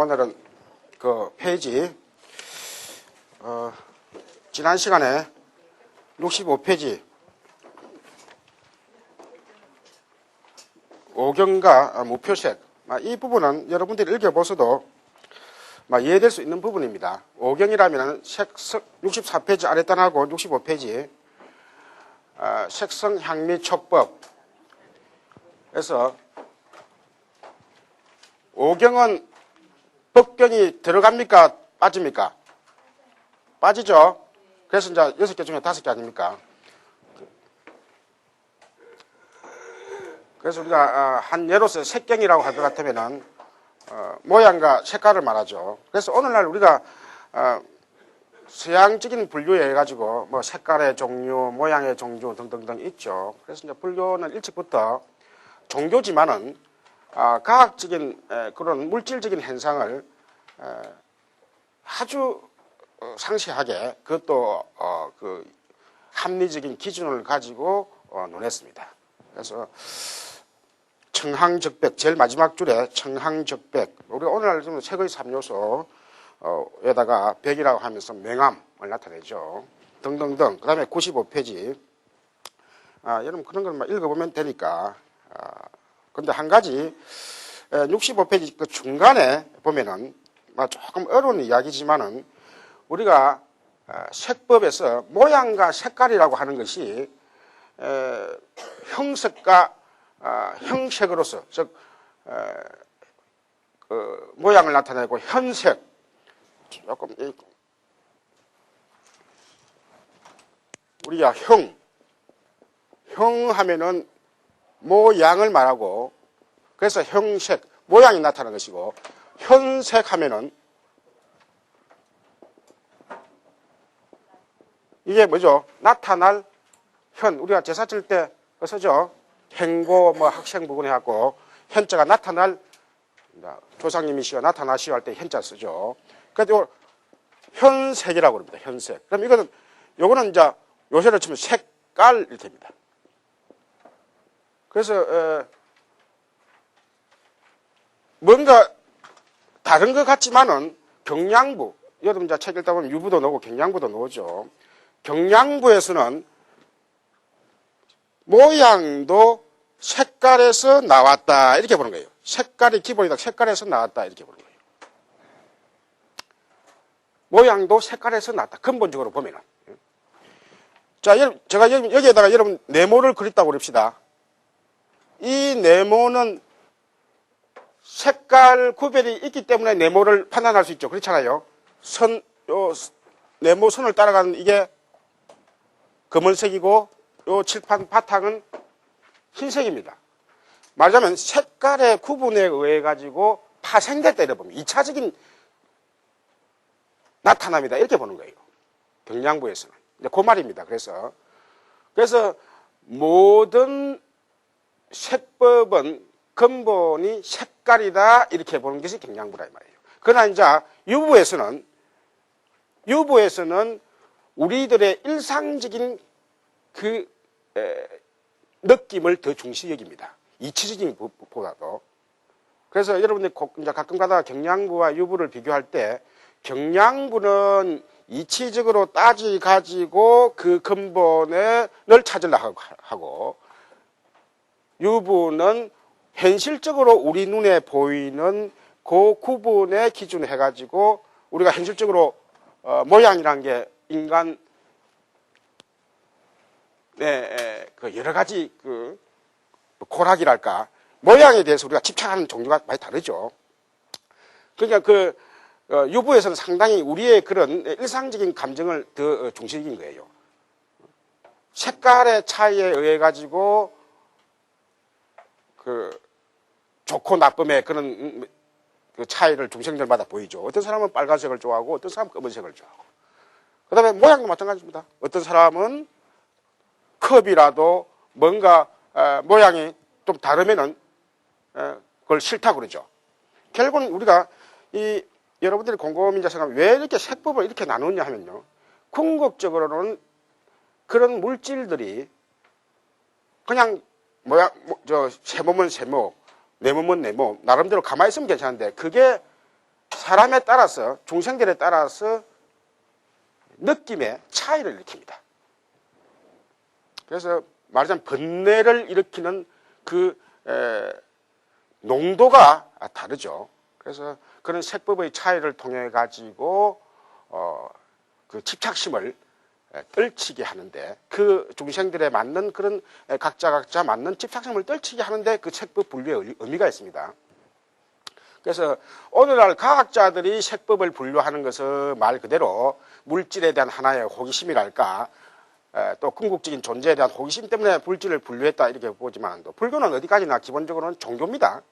오늘은 그 페이지, 지난 시간에 65페이지, 오경과 무표색, 이 부분은 여러분들이 읽어보셔도 이해될 수 있는 부분입니다. 오경이라면 64페이지 아래단하고 65페이지, 색성향미촉법에서 오경은 법경이 들어갑니까? 빠집니까? 빠지죠? 그래서 이제 6개 중에 5개 아닙니까? 그래서 우리가 한 예로서 색경이라고 할 것 같으면은 모양과 색깔을 말하죠. 그래서 오늘날 우리가 서양적인 분류에 해가지고 뭐 색깔의 종류, 모양의 종류 등등등 있죠. 그래서 이제 분류는 일찍부터 종교지만은 과학적인 그런 물질적인 현상을 아주 상세하게 그것도 그 합리적인 기준을 가지고 논했습니다. 그래서 청항적백, 제일 마지막 줄에 청항적백, 우리가 오늘날 좀 색의 3요소에다가 백이라고 하면서 맹암을 나타내죠. 등등등. 그 다음에 95페이지. 여러분 그런 걸 읽어보면 되니까. 근데 한 가지 65페이지 그 중간에 보면은 조금 어려운 이야기지만은 우리가 색법에서 모양과 색깔이라고 하는 것이 형색과 형색으로서 즉 그 모양을 나타내고 현색 조금 우리가 형 하면은 모양을 말하고 그래서 형색 모양이 나타나는 것이고 현색 하면은 이게 뭐죠? 나타날 현 우리가 제사 칠 때 쓰죠. 행고 학생 부분에 갖고 현자가 나타날 조상님이시여 나타나시오 할 때 현자 쓰죠. 그래서 현색이라고 합니다. 현색. 그럼 요거는 이제 요새로 치면 색깔일 테입니다. 그래서 뭔가 다른 것 같지만은 경량부 여러분 이제 책 읽다 보면 유부도 나오고 경량부도 나오죠. 경량부에서는 모양도 색깔에서 나왔다 이렇게 보는 거예요. 색깔이 기본이다. 색깔에서 나왔다 이렇게 보는 거예요. 모양도 색깔에서 나왔다. 근본적으로 보면은. 자, 제가 여기에다가 여러분 네모를 그렸다고 그럽시다. 이 네모는 색깔 구별이 있기 때문에 네모를 판단할 수 있죠. 그렇잖아요. 네모 선을 따라가는 이게 검은색이고 요 칠판 바탕은 흰색입니다. 말하자면 색깔의 구분에 의해 가지고 파생됐다 이렇게 보면 2차적인 나타남이다 이렇게 보는 거예요. 경량부에서는. 그 말입니다. 그래서 모든 색법은 근본이 색깔이다 이렇게 보는 것이 경량부라 이 말이에요. 그러나 이제 유부에서는 우리들의 일상적인 그 느낌을 더 중시 여깁니다. 이치적인 것보다도. 그래서 여러분들이 이제 가끔 가다가 경량부와 유부를 비교할 때 경량부는 이치적으로 따지가지고 그 근본을 찾으려고 하고 유부는 현실적으로 우리 눈에 보이는 그 구분에 기준해가지고 우리가 현실적으로 모양이라는 게 인간 그 여러 가지 그 고락이랄까 모양에 대해서 우리가 집착하는 종류가 많이 다르죠. 그러니까 유부에서는 상당히 우리의 그런 일상적인 감정을 더 중시적인 거예요. 색깔의 차이에 의해 가지고 그 좋고 나쁨의 그런 그 차이를 중생들마다 보이죠. 어떤 사람은 빨간색을 좋아하고 어떤 사람은 검은색을 좋아하고. 그 다음에 모양도 마찬가지입니다. 어떤 사람은 컵이라도 뭔가 모양이 좀 다르면은 그걸 싫다고 그러죠. 결국은 우리가 여러분들이 곰곰이 생각하면 왜 이렇게 색법을 이렇게 나누냐 하면요. 궁극적으로는 그런 물질들이 그냥 세모면 세모, 네모면 네모 나름대로 가만히 있으면 괜찮은데 그게 사람에 따라서 중생들에 따라서 느낌의 차이를 일으킵니다. 그래서 말하자면 번뇌를 일으키는 그 농도가 다르죠. 그래서 그런 색법의 차이를 통해 가지고 그 집착심을 떨치게 하는데, 그 중생들에 맞는 그런 각자 맞는 집착심을 떨치게 하는데 그 색법 분류의 의미가 있습니다. 그래서 오늘날 과학자들이 색법을 분류하는 것은 말 그대로 물질에 대한 하나의 호기심이랄까, 또 궁극적인 존재에 대한 호기심 때문에 물질을 분류했다 이렇게 보지만, 또 불교는 어디까지나 기본적으로는 종교입니다.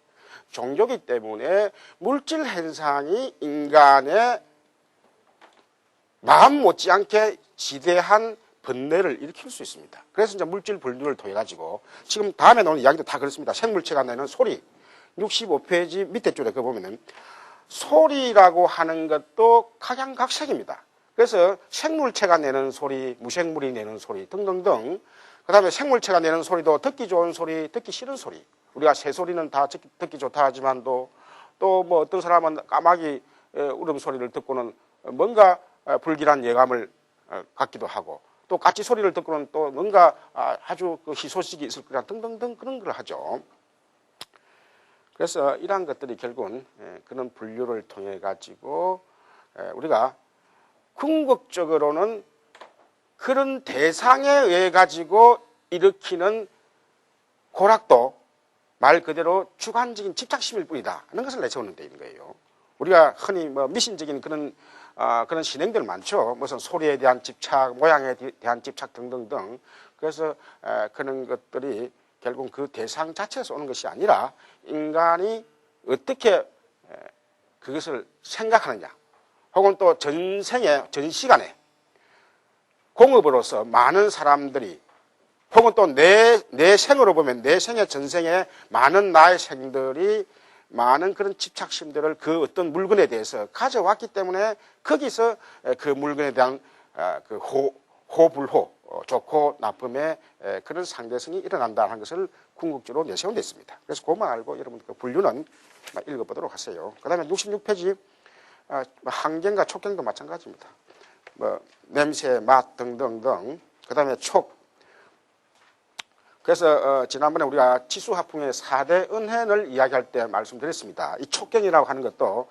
종교이기 때문에 물질 현상이 인간의 마음 못지않게 지대한 번뇌를 일으킬 수 있습니다. 그래서 이제 물질 분류를 통해 가지고 지금 다음에 나오는 이야기도 다 그렇습니다. 생물체가 내는 소리, 65페이지 밑에 줄에 그 보면은 소리라고 하는 것도 각양각색입니다. 그래서 생물체가 내는 소리, 무생물이 내는 소리 등등등, 그 다음에 생물체가 내는 소리도 듣기 좋은 소리, 듣기 싫은 소리. 우리가 새소리는 다 듣기 좋다 하지만도 또 뭐 어떤 사람은 까마귀 울음소리를 듣고는 뭔가 불길한 예감을 갖기도 하고, 또 까치 소리를 듣고는 또 뭔가 아주 그 희소식이 있을 거라 등등등 그런 걸 하죠. 그래서 이러한 것들이 결국은 그런 분류를 통해 가지고 우리가 궁극적으로는 그런 대상에 의해 가지고 일으키는 고락도 말 그대로 주관적인 집착심일 뿐이다 하는 것을 내세우는 데 있는 거예요. 우리가 흔히 뭐 미신적인 그런 신행들 많죠. 무슨 소리에 대한 집착, 모양에 대한 집착 등등등. 그래서 그런 것들이 결국 그 대상 자체에서 오는 것이 아니라 인간이 어떻게 그것을 생각하느냐, 혹은 또 전생에, 전 시간에 공업으로서 많은 사람들이, 혹은 또 내 생으로 보면 내 생에 전생에 많은 나의 생들이 많은 그런 집착심들을 그 어떤 물건에 대해서 가져왔기 때문에 거기서 그 물건에 대한 그 호불호, 좋고 나쁨의 그런 상대성이 일어난다는 것을 궁극적으로 내세운 데 있습니다. 그래서 그것만 알고 여러분 그 분류는 읽어보도록 하세요. 그 다음에 66페이지 환경과 촉경도 마찬가지입니다. 뭐 냄새, 맛 등등등. 그 다음에 촉. 그래서 지난번에 우리가 치수화풍의 4대 은행을 이야기할 때 말씀드렸습니다. 이 촉경이라고 하는 것도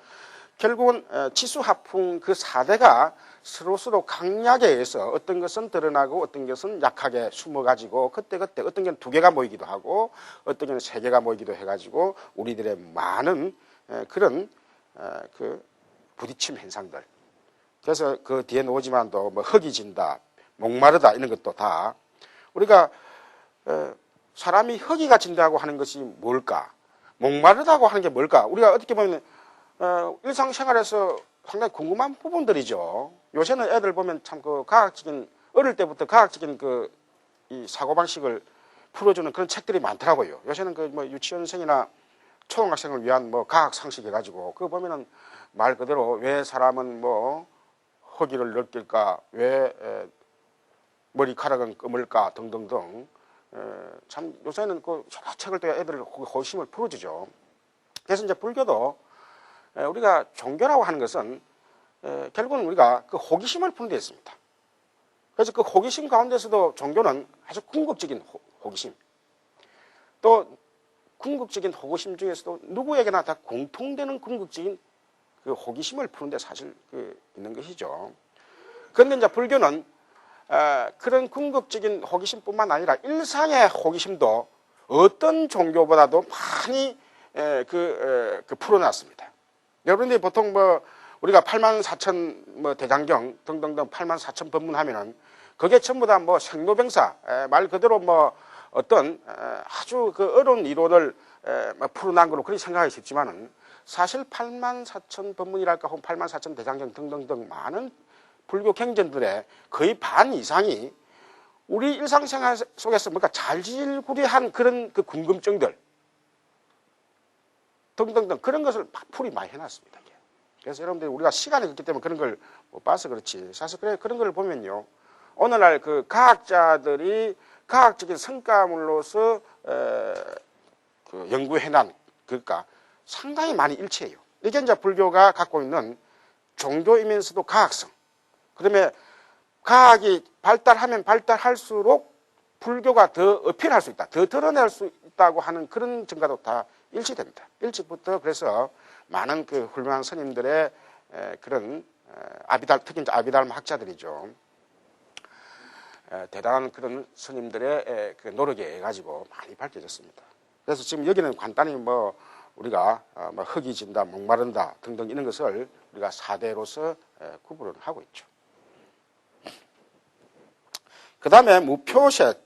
결국은 치수화풍 그 4대가 서로 강약에 의해서 어떤 것은 드러나고 어떤 것은 약하게 숨어가지고 그때그때 어떤 경우는 2개가 모이기도 하고 어떤 경우는 3개가 모이기도 해가지고 우리들의 많은 그런 그 부딪힘 현상들. 그래서 그 뒤에 나오지만도 뭐 흙이 진다, 목마르다 이런 것도 다 우리가 사람이 허기가 진다고 하는 것이 뭘까? 목마르다고 하는 게 뭘까? 우리가 어떻게 보면 일상생활에서 상당히 궁금한 부분들이죠. 요새는 애들 보면 참 그 과학적인, 어릴 때부터 과학적인 이 사고방식을 풀어주는 그런 책들이 많더라고요. 요새는 그 뭐 유치원생이나 초등학생을 위한 뭐 과학상식 해가지고 그거 보면은 말 그대로 왜 사람은 뭐 허기를 느낄까? 왜 머리카락은 검을까? 등등등. 참 요새는 그 여러 책을 또 애들 호기심을 풀어주죠. 그래서 이제 불교도 우리가 종교라고 하는 것은 결국은 우리가 그 호기심을 푸는 데 있습니다. 그래서 그 호기심 가운데서도 종교는 아주 궁극적인 호기심, 또 궁극적인 호기심 중에서도 누구에게나 다 공통되는 궁극적인 그 호기심을 푸는 데 사실 있는 것이죠. 그런데 이제 불교는 그런 궁극적인 호기심뿐만 아니라 일상의 호기심도 어떤 종교보다도 많이 풀어놨습니다. 여러분들이 보통 뭐 우리가 84,000 뭐 대장경 등등등 84,000 법문하면은 그게 전부 다 뭐 생로병사, 말 그대로 뭐 어떤 아주 그 어려운 이론을 풀어난 걸로 그렇게 생각하기 쉽지만은 사실 84,000 법문이랄까 혹은 84,000 대장경 등등등 많은 불교 경전들의 거의 반 이상이 우리 일상생활 속에서 뭔가 잘질구리한 그런 그 궁금증들 등등등 그런 것을 풀이 많이 해놨습니다. 그래서 여러분들이 우리가 시간이 없기 때문에 그런 걸 못 봐서 그렇지. 사실 그런 걸 보면요. 오늘날 그 과학자들이 과학적인 성과물로서 그 연구해낸 그러니까 상당히 많이 일치해요. 이게 이제 불교가 갖고 있는 종교이면서도 과학성. 그다음에 과학이 발달하면 발달할수록 불교가 더 어필할 수 있다, 더 드러낼 수 있다고 하는 그런 증가도 다 일치됩니다. 일찍부터 그래서 많은 그 훌륭한 스님들의 그런 특히 이제 아비달마 학자들이죠. 대단한 그런 스님들의 그 노력에 의해 가지고 많이 밝혀졌습니다. 그래서 지금 여기는 간단히 뭐 우리가 뭐 흙이 진다, 목마른다 등등 이런 것을 우리가 사대로서 구분을 하고 있죠. 그 다음에 무표색,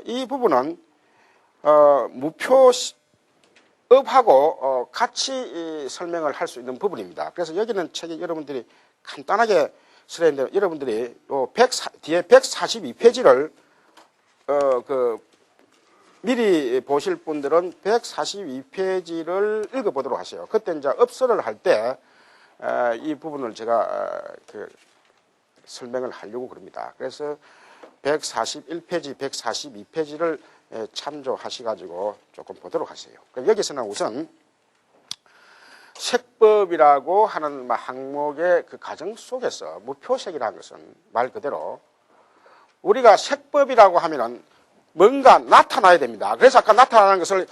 이 부분은 무표업하고 같이 설명을 할 수 있는 부분입니다. 그래서 여기는 책에 여러분들이 간단하게 쓰였는데 여러분들이 뒤에 142페이지를 미리 보실 분들은 142페이지를 읽어보도록 하세요. 그때 이제 업설을 할 때 이 부분을 제가 설명을 하려고 그럽니다. 그래서 141페이지, 142페이지를 참조하셔가지고 조금 보도록 하세요. 여기서는 우선 색법이라고 하는 항목의 그 과정 속에서 무표색이라는 것은 말 그대로 우리가 색법이라고 하면은 뭔가 나타나야 됩니다. 그래서 아까 나타나는 것을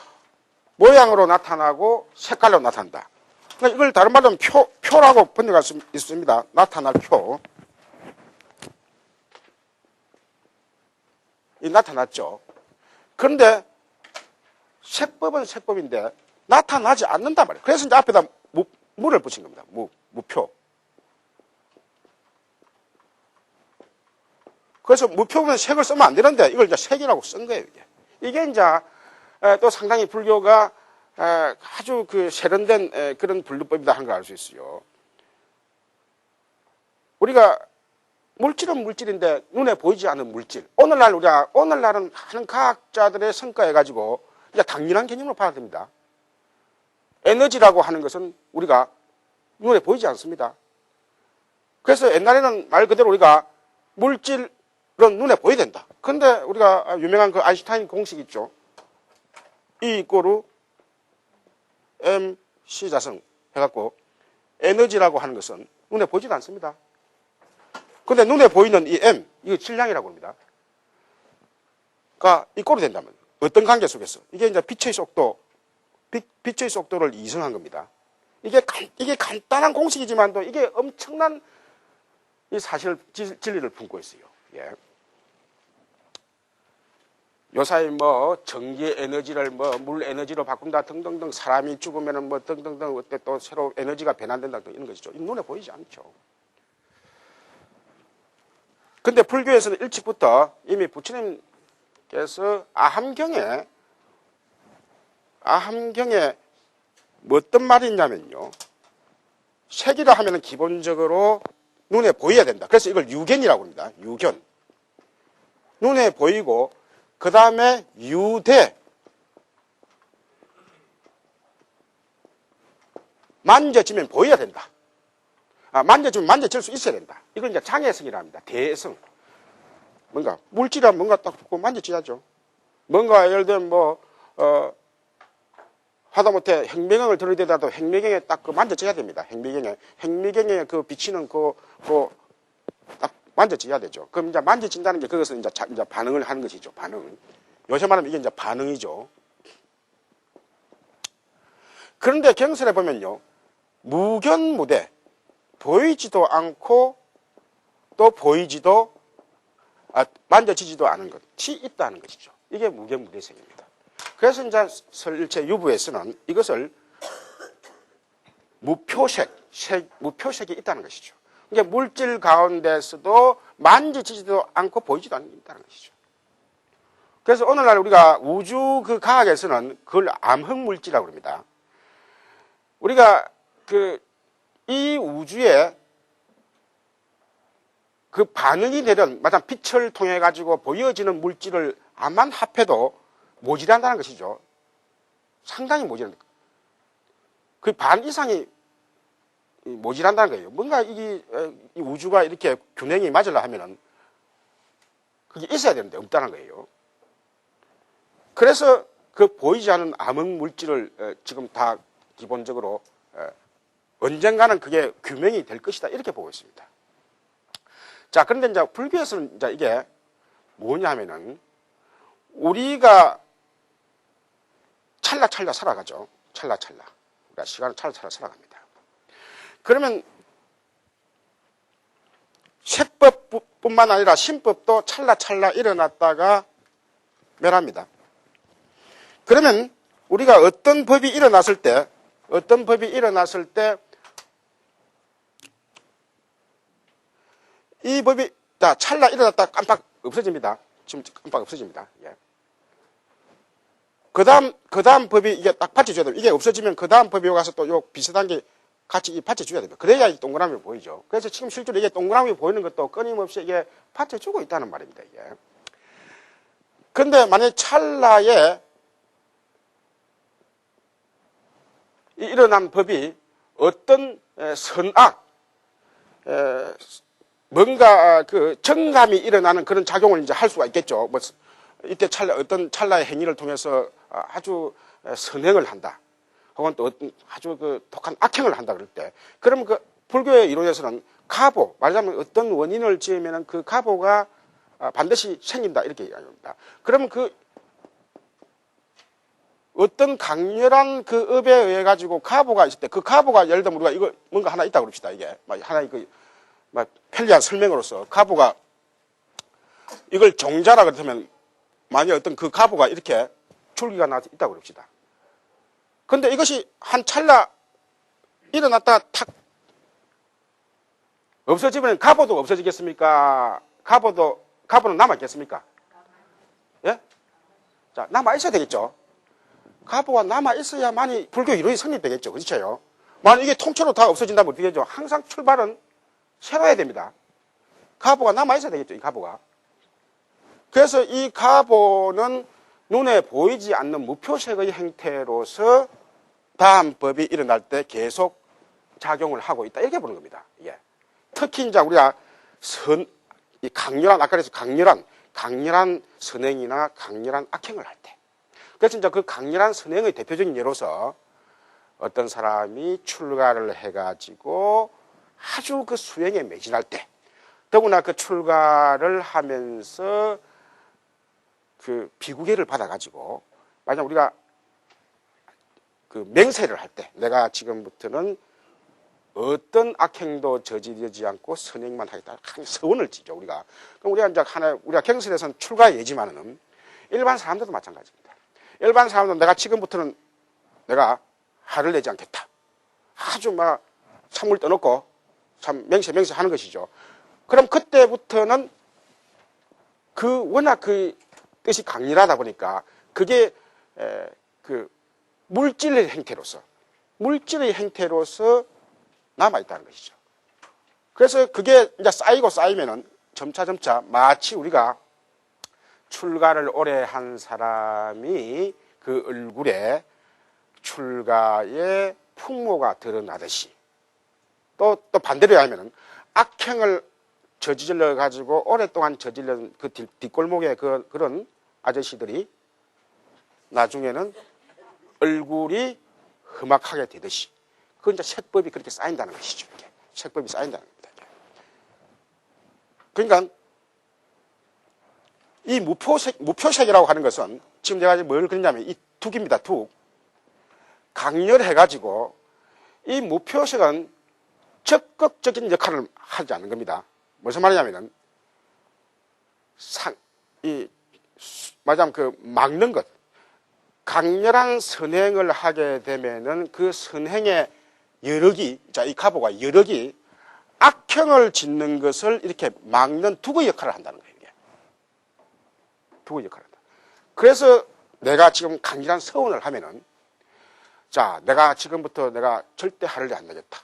모양으로 나타나고 색깔로 나타난다. 그러니까 이걸 다른 말로 하면 표라고 번역할 수 있습니다. 나타날 표. 이 나타났죠. 그런데 색법은 색법인데 나타나지 않는단 말이에요. 그래서 이제 앞에다 무를 붙인 겁니다. 무표. 그래서 무표면 색을 쓰면 안 되는데 이걸 이제 색이라고 쓴 거예요. 이게 이제 또 상당히 불교가 아주 그 세련된 그런 분류법이다 하는 걸 알 수 있어요. 우리가 물질은 물질인데 눈에 보이지 않는 물질. 오늘날은 하는 과학자들의 성과해 가지고 이제 당연한 개념으로 받아들입니다. 에너지라고 하는 것은 우리가 눈에 보이지 않습니다. 그래서 옛날에는 말 그대로 우리가 물질은 눈에 보여야 된다. 그런데 우리가 유명한 그 아인슈타인 공식 있죠. E 이꼬르 MC 자성 해갖고 에너지라고 하는 것은 눈에 보이지도 않습니다. 근데 눈에 보이는 이 M, 이거 질량이라고 합니다. 그러니까 이꼴이 된다면 어떤 관계 속에서 이게 이제 빛의 속도를 이성한 겁니다. 이게 간단한 공식이지만도 이게 엄청난 이 사실 진리를 품고 있어요. 예. 요사이 전기 에너지를 물 에너지로 바꾼다 등등등 사람이 죽으면은 등등등 어때 또 새로 에너지가 변환된다 등 이런 것이죠. 눈에 보이지 않죠. 근데 불교에서는 일찍부터 이미 부처님께서 아함경에 어떤 말이 있냐면요. 색이라 하면은 기본적으로 눈에 보여야 된다. 그래서 이걸 유견이라고 합니다. 유견. 눈에 보이고 그 다음에 유대. 만져지면 보여야 된다. 만져지면 만져질 수 있어야 된다. 이걸 이제 장애성이라 합니다. 대성. 뭔가, 물질이란 뭔가 딱 붙고 만져져야죠. 뭔가, 예를 들면 하다못해 행미경을 들이대더라도 행미경에 딱 만져져야 됩니다. 행미경에 그 비치는 딱 만져져야 되죠. 그럼 이제 만져진다는 게 그것은 이제 반응을 하는 것이죠. 반응. 요새 말하면 이게 이제 반응이죠. 그런데 경설에 보면요. 무견무대. 보이지도 않고 또 만져지지도 않은 것이 있다는 것이죠. 이게 무견무대색입니다. 그래서 이제 설일체 유부에서는 이것을 무표색이 있다는 것이죠. 그러니까 물질 가운데서도 만져지지도 않고 보이지도 않는다는 것이죠. 그래서 오늘날 우리가 우주 그 과학에서는 그걸 암흑물질이라고 합니다. 우리가 이 우주에 그 반응이 되는, 마찬 빛을 통해 가지고 보여지는 물질을 암만 합해도 모자란다는 것이죠. 상당히 모자란다. 그 반 이상이 모자란다는 거예요. 뭔가 이 우주가 이렇게 균형이 맞으려 하면은 그게 있어야 되는데 없다는 거예요. 그래서 그 보이지 않는 암흑 물질을 지금 다 기본적으로 언젠가는 그게 규명이 될 것이다. 이렇게 보고 있습니다. 자, 그런데 이제 불교에서는 이제 이게 뭐냐면은 우리가 찰나찰나 살아가죠. 찰나찰나. 그러니까 시간을 찰나찰나 살아갑니다. 그러면 색법뿐만 아니라 신법도 찰나찰나 일어났다가 멸합니다. 그러면 우리가 어떤 법이 일어났을 때 이 법이 찰나 일어났다 깜빡 없어집니다. 지금 깜빡 없어집니다. 예. 그 다음 법이 이게 딱 받쳐줘야 됩니다. 이게 없어지면 그 다음 법이 가서 또 요 비슷한 게 같이 받쳐줘야 됩니다. 그래야 이 동그라미 보이죠. 그래서 지금 실제로 이게 동그라미 보이는 것도 끊임없이 이게 받쳐주고 있다는 말입니다. 이게. 근데 만약에 찰나에 일어난 법이 어떤 선악, 뭔가 그 정감이 일어나는 그런 작용을 이제 할 수가 있겠죠. 뭐 이때 어떤 찰나의 행위를 통해서 아주 선행을 한다. 혹은 또 아주 그 독한 악행을 한다 그럴 때. 그러면 그 불교의 이론에서는 가보, 말하자면 어떤 원인을 지으면은 그 가보가 반드시 생긴다. 이렇게 이야기합니다. 그러면 그 어떤 강렬한 그 업에 의해 가지고 가보가 있을 때 그 가보가 예를 들면 우리가 이거 뭔가 하나 있다고 그럽시다. 이게 하나의 그 편리한 설명으로서 가보가 이걸 종자라 그러면 만약 어떤 그 가보가 이렇게 줄기가 나서 있다고 그럽시다. 근데 이것이 한 찰나 일어났다가 탁 없어지면 가보도 없어지겠습니까? 가보는 남아있겠습니까? 예? 자, 남아있어야 되겠죠? 가보가 남아있어야만이 불교 이론이 성립되겠죠. 그렇죠? 만약 이게 통째로 다 없어진다면 어떻게 되죠? 항상 출발은 새로워야 됩니다. 가보가 남아있어야 되겠죠, 이 가보가. 그래서 이 가보는 눈에 보이지 않는 무표색의 형태로서 다음 법이 일어날 때 계속 작용을 하고 있다. 이렇게 보는 겁니다. 예. 특히 이제 우리가 이 강렬한, 아까 그래서 강렬한 선행이나 강렬한 악행을 할 때. 그래서 이제 그 강렬한 선행의 대표적인 예로서 어떤 사람이 출가를 해가지고 아주 그 수행에 매진할 때, 더구나 그 출가를 하면서 그 비구계를 받아가지고, 만약 우리가 그 맹세를 할 때, 내가 지금부터는 어떤 악행도 저지르지 않고 선행만 하겠다. 서원을 지죠, 우리가. 그럼 우리가 이제 우리가 경설에서는 출가 예지만은 일반 사람들도 마찬가지입니다. 일반 사람들은 내가 지금부터는 내가 화를 내지 않겠다. 아주 막 찬물 떠놓고 참 맹세 하는 것이죠. 그럼 그때부터는 워낙 그 뜻이 강렬하다 보니까 그게 그 물질의 형태로서 남아있다는 것이죠. 그래서 그게 이제 쌓이면은 점차 마치 우리가 출가를 오래 한 사람이 그 얼굴에 출가의 풍모가 드러나듯이 또 반대로 하면은 악행을 저질러 가지고 오랫동안 저질른 그 뒷골목에 그런 아저씨들이 나중에는 얼굴이 험악하게 되듯이 그건 이제 색법이 그렇게 쌓인다는 것이죠. 이렇게. 색법이 쌓인다는 겁니다. 그러니까 이 무표색이라고 하는 것은 지금 제가 뭘 그랬냐면 이 둑입니다. 둑. 강렬해가지고 이 무표색은 적극적인 역할을 하지 않는 겁니다. 무슨 말이냐면은 말하자면 그 막는 것. 강렬한 선행을 하게 되면은 그 선행의 여력이, 이 가보가 여력이 악행을 짓는 것을 이렇게 막는 둑의 역할을 한다는 거예요. 이게. 둑의 역할을 한다. 그래서 내가 지금 강렬한 서원을 하면은 내가 지금부터 내가 절대 화를 안 내겠다.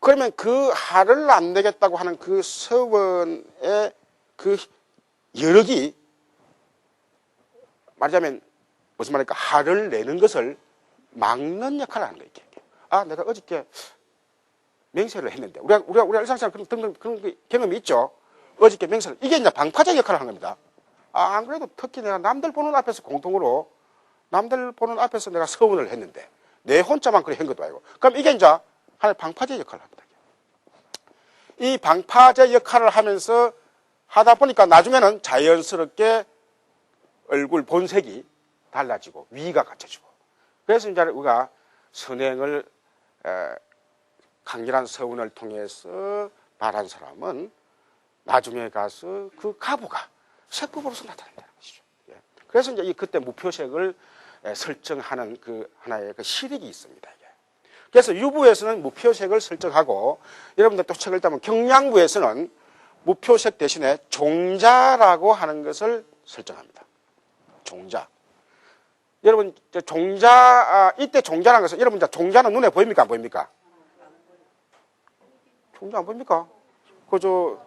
그러면 그 화를 안 내겠다고 하는 그 서원의 그 여력이 말하자면 무슨 말입니까? 화를 내는 것을 막는 역할을 하는 거예요. 내가 어저께 맹세를 했는데 우리가 일상생활 그런 경험이 있죠. 어저께 맹세를 이게 이제 방파제 역할을 하는 겁니다. 안 그래도 특히 내가 남들 보는 앞에서 공통으로 남들 보는 앞에서 내가 서원을 했는데 내 혼자만 그래 한 것도 아니고 그럼 이게 이제 하나의 방파제 역할을 합니다. 이 방파제 역할을 하면서 하다 보니까 나중에는 자연스럽게 얼굴 본색이 달라지고 위가 갖춰지고, 그래서 이제 우리가 선행을 강렬한 서운을 통해서 바란 사람은 나중에 가서 그 가부가 색법으로서 나타난다는 것이죠. 그래서 이제 그때 무표색을 설정하는 그 하나의 그 실익이 있습니다. 그래서 유부에서는 무표색을 설정하고, 여러분들 또 책을 읽다면 경량부에서는 무표색 대신에 종자라고 하는 것을 설정합니다. 종자. 여러분, 이때 종자라는 것은, 여러분, 종자는 눈에 보입니까? 안 보입니까? 종자 안 보입니까? 그래서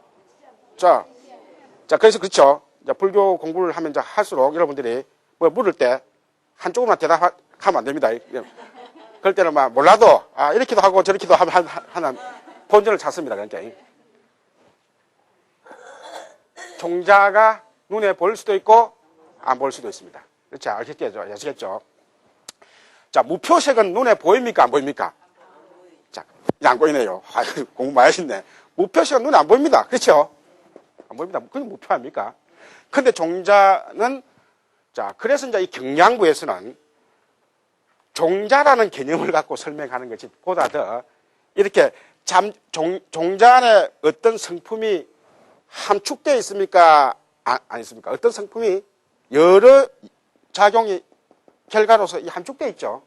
그렇죠. 불교 공부를 하면 할수록 여러분들이 뭐 물을 때 한쪽으로만 대답하면 안 됩니다. 그럴 때는 막 몰라도, 이렇게도 하고 저렇게도 하는 본전을 찾습니다. 그러니까. 종자가 눈에 보일 수도 있고, 안 보일 수도 있습니다. 그렇죠? 아시겠죠? 자, 무표색은 눈에 보입니까? 안 보입니까? 자, 안 보이네요. 공부 많이 하셨네. 무표색은 눈에 안 보입니다. 그렇죠? 안 보입니다. 그게 무표 아닙니까? 근데 종자는, 그래서 이제 이 경량부에서는 종자라는 개념을 갖고 설명하는 것이 보다 더 이렇게 종자 안에 어떤 성품이 함축되어 있습니까? 안 있습니까? 어떤 성품이 여러 작용이 결과로서 함축되어 있죠.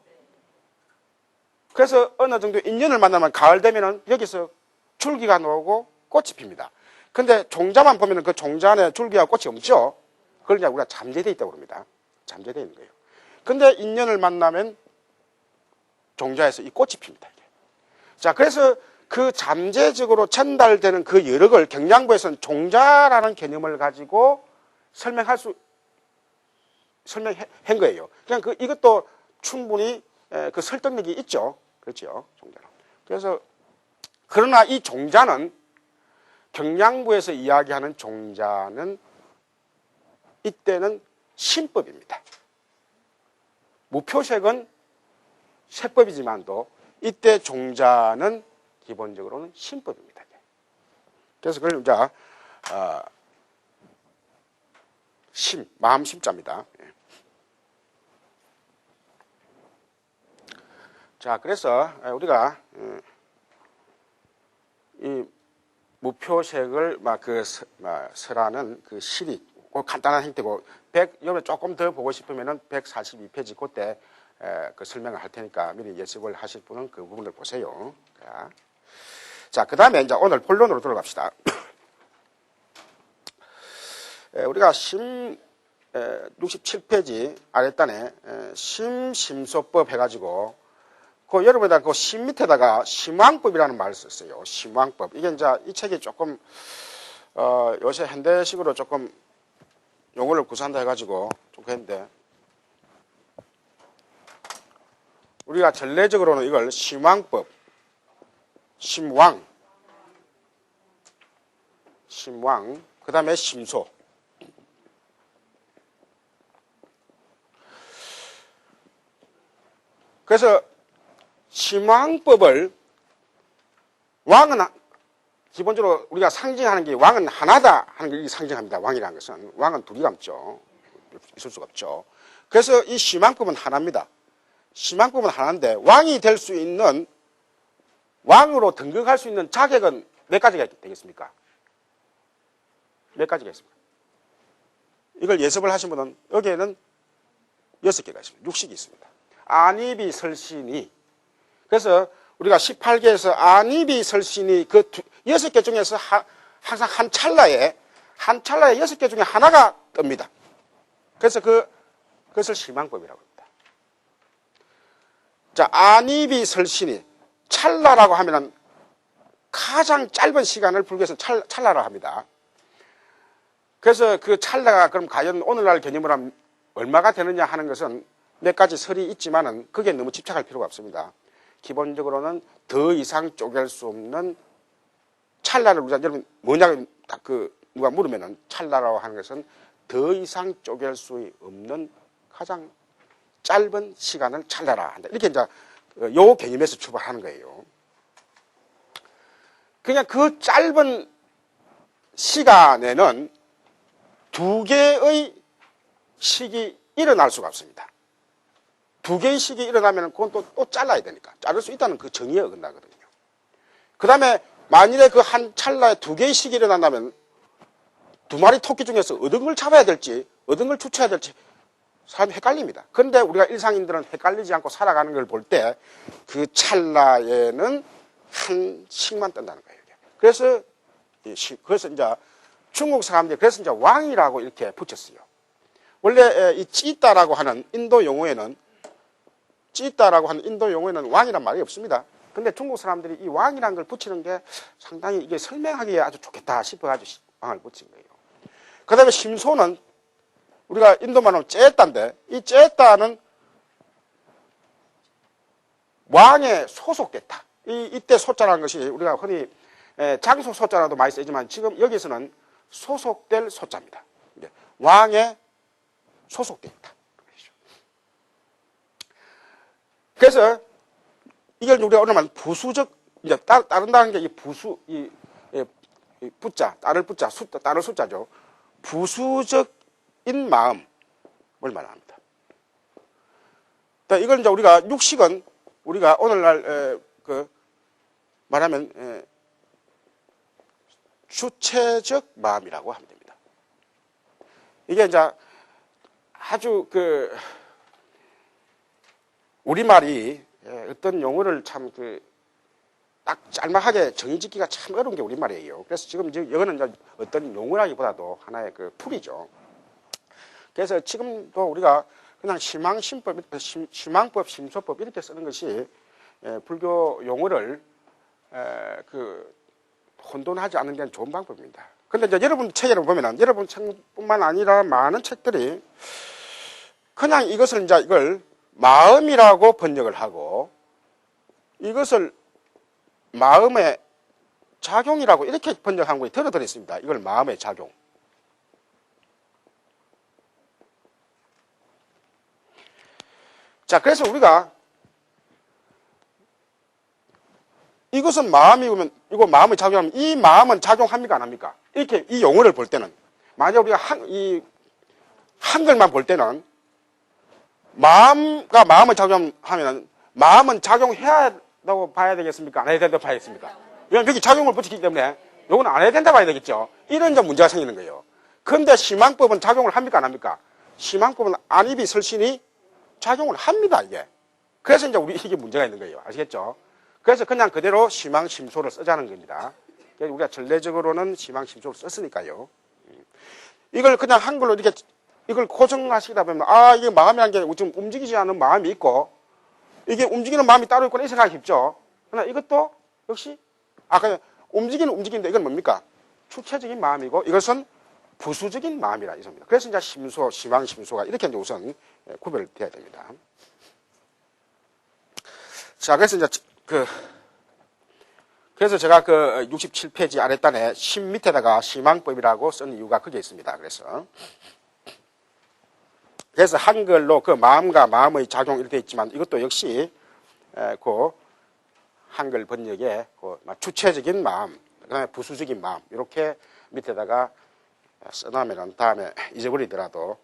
그래서 어느 정도 인연을 만나면 가을 되면은 여기서 줄기가 나오고 꽃이 핍니다. 근데 종자만 보면은 그 종자 안에 줄기와 꽃이 없죠. 그걸 이제 우리가 잠재되어 있다고 합니다. 잠재되어 있는 거예요. 근데 인연을 만나면 종자에서 이 꽃이 핍니다. 자, 그래서 그 잠재적으로 전달되는 그 여력을 경량부에서는 종자라는 개념을 가지고 설명한 거예요. 그냥 이것도 충분히 그 설득력이 있죠. 그렇죠. 종자는. 그래서, 그러나 이 종자는, 경량부에서 이야기하는 종자는 이때는 신법입니다. 무표색은 색법이지만도 이때 종자는 기본적으로는 신법입니다. 그래서 그걸 이제 마음 심자입니다. 자, 그래서 우리가 이 무표색을 설하는 그 실익, 간단한 형태고, 여러분 조금 더 보고 싶으면은 142페이지 그때 그 설명을 할 테니까 미리 예습을 하실 분은 그 부분을 보세요. 자, 그 다음에 이제 오늘 본론으로 들어갑시다. 우리가 67페이지 아랫단에 심소법 해가지고, 여러분들 그 심 밑에다가 심왕법이라는 말을 썼어요. 심왕법. 이게 이제 이 책이 조금, 요새 현대식으로 조금 용어를 구사한다 해가지고 좀 그랬는데, 우리가 전례적으로는 이걸 심왕법, 심왕, 그 다음에 심소. 그래서 심왕법을, 왕은 기본적으로 우리가 상징하는 게 왕은 하나다 하는 걸 상징합니다. 왕이라는 것은. 왕은 둘이 감죠. 있을 수가 없죠. 그래서 이 심왕법은 하나입니다. 심왕법은 하나인데, 왕이 될 수 있는, 왕으로 등극할 수 있는 자격은 몇 가지가 되겠습니까? 몇 가지가 있습니까? 이걸 예습을 하신 분은 여기에는 6개가 있습니다. 6식이 있습니다. 안입이 설신이. 그래서 우리가 18개에서 안입이 설신이 그 6개 중에서 항상 한 찰나에 6개 중에 하나가 뜹니다. 그래서 그것을 심왕법이라고 합니다. 자, 안입이 설신이. 찰나라고 하면은 가장 짧은 시간을 불교에서 찰나라고 합니다. 그래서 그 찰나가 그럼 과연 오늘날 개념으로 하면 얼마가 되느냐 하는 것은 몇 가지 설이 있지만은 그게 너무 집착할 필요가 없습니다. 기본적으로는 더 이상 쪼갤 수 없는 찰나를 우리가 여러분 뭐냐 누가 물으면은 찰나라고 하는 것은 더 이상 쪼갤 수 없는 가장 짧은 시간을 찰나라 한다. 이렇게 이제 요 개념에서 출발하는 거예요. 그냥 그 짧은 시간에는 두 개의 식이 일어날 수가 없습니다. 두 개의 식이 일어나면 그건 또 잘라야 되니까. 자를 수 있다는 그 정의에 어긋나거든요. 그 다음에 만일에 그 한 찰나에 두 개의 식이 일어난다면 두 마리 토끼 중에서 어떤 걸 잡아야 될지, 어떤 걸 추출해야 될지 사람이 헷갈립니다. 그런데 우리가 일상인들은 헷갈리지 않고 살아가는 걸 볼 때 그 찰나에는 한 식만 뜬다는 거예요. 그래서 이제 중국 사람들이 그래서 이제 왕이라고 이렇게 붙였어요. 원래 이 찌따라고 하는 인도 용어에는 왕이란 말이 없습니다. 근데 중국 사람들이 이 왕이라는 걸 붙이는 게 상당히 이게 설명하기에 아주 좋겠다 싶어가지고 왕을 붙인 거예요. 그 다음에 심소는 우리가 인도말로 째따인데 이 째따는 왕에 소속됐다. 이때 소자라는 것이 우리가 흔히 장소 소자라도 많이 쓰지만 지금 여기서는 소속될 소자입니다. 왕에 소속되어 있다. 그래서 이걸 우리가 오늘 말하는 부수적, 이제 따른다는 게 이 이 부자, 따를 부자, 따를 숫자죠. 부수적인 마음을 말합니다. 이걸 이제 우리가 육식은 우리가 오늘날 말하면 주체적 마음이라고 하면 됩니다. 이게 이제 아주 우리말이 어떤 용어를 참 딱 짤막하게 정의짓기가 참 어려운 게 우리말이에요. 그래서 지금 이거는 이제 어떤 용어라기보다도 하나의 풀이죠. 그래서 지금도 우리가 그냥 시망법, 심소법 이렇게 쓰는 것이 불교 용어를 혼돈하지 않는 게 좋은 방법입니다. 근데 이제 여러분 책을 보면은 여러분 책뿐만 아니라 많은 책들이 그냥 이걸 마음이라고 번역을 하고 이것을 마음의 작용이라고 이렇게 번역한 거에 들어 있습니다. 이걸 마음의 작용. 자, 그래서 우리가 이것은 마음이면 이거 마음의 작용하면 이 마음은 작용합니까 안 합니까? 이렇게 이 용어를 볼 때는 만약 우리가 이 한글만 볼 때는 마음을 작용하면 마음은 작용해야 된다고 봐야 되겠습니까? 안 해야 된다고 봐야겠습니까? 왜냐면 여기 작용을 붙이기 때문에 요거는 안 해야 된다고 봐야 되겠죠. 이런 좀 문제가 생기는 거예요. 그런데 시망법은 작용을 합니까 안 합니까? 시망법은 안입이 설신이 작용을 합니다, 이게. 그래서 이제 이게 문제가 있는 거예요. 아시겠죠? 그래서 그냥 그대로 시망심소를 쓰자는 겁니다. 우리가 전례적으로는 시망심소를 썼으니까요. 이걸 그냥 한글로 이렇게 이걸 고정하시다 보면 이게 마음이라는 게 좀 움직이지 않는 마음이 있고 이게 움직이는 마음이 따로 있구나 이 생각이 깊죠. 그러나 이것도 역시 그냥 움직이는데 이건 뭡니까? 주체적인 마음이고 이것은 부수적인 마음이라 이겁니다. 그래서 이제 심소, 시망심소가 이렇게 이제 우선 구별돼야 됩니다. 자, 그래서 이제 그래서 제가 67페이지 아랫단에 심 밑에다가 시망법이라고 쓴 이유가 그게 있습니다. 그래서 한글로 마음과 마음의 작용 이렇게 있지만 이것도 역시 한글 번역에 주체적인 마음, 그다음에 부수적인 마음 이렇게 밑에다가 써놓으면 다음에 잊어버리더라도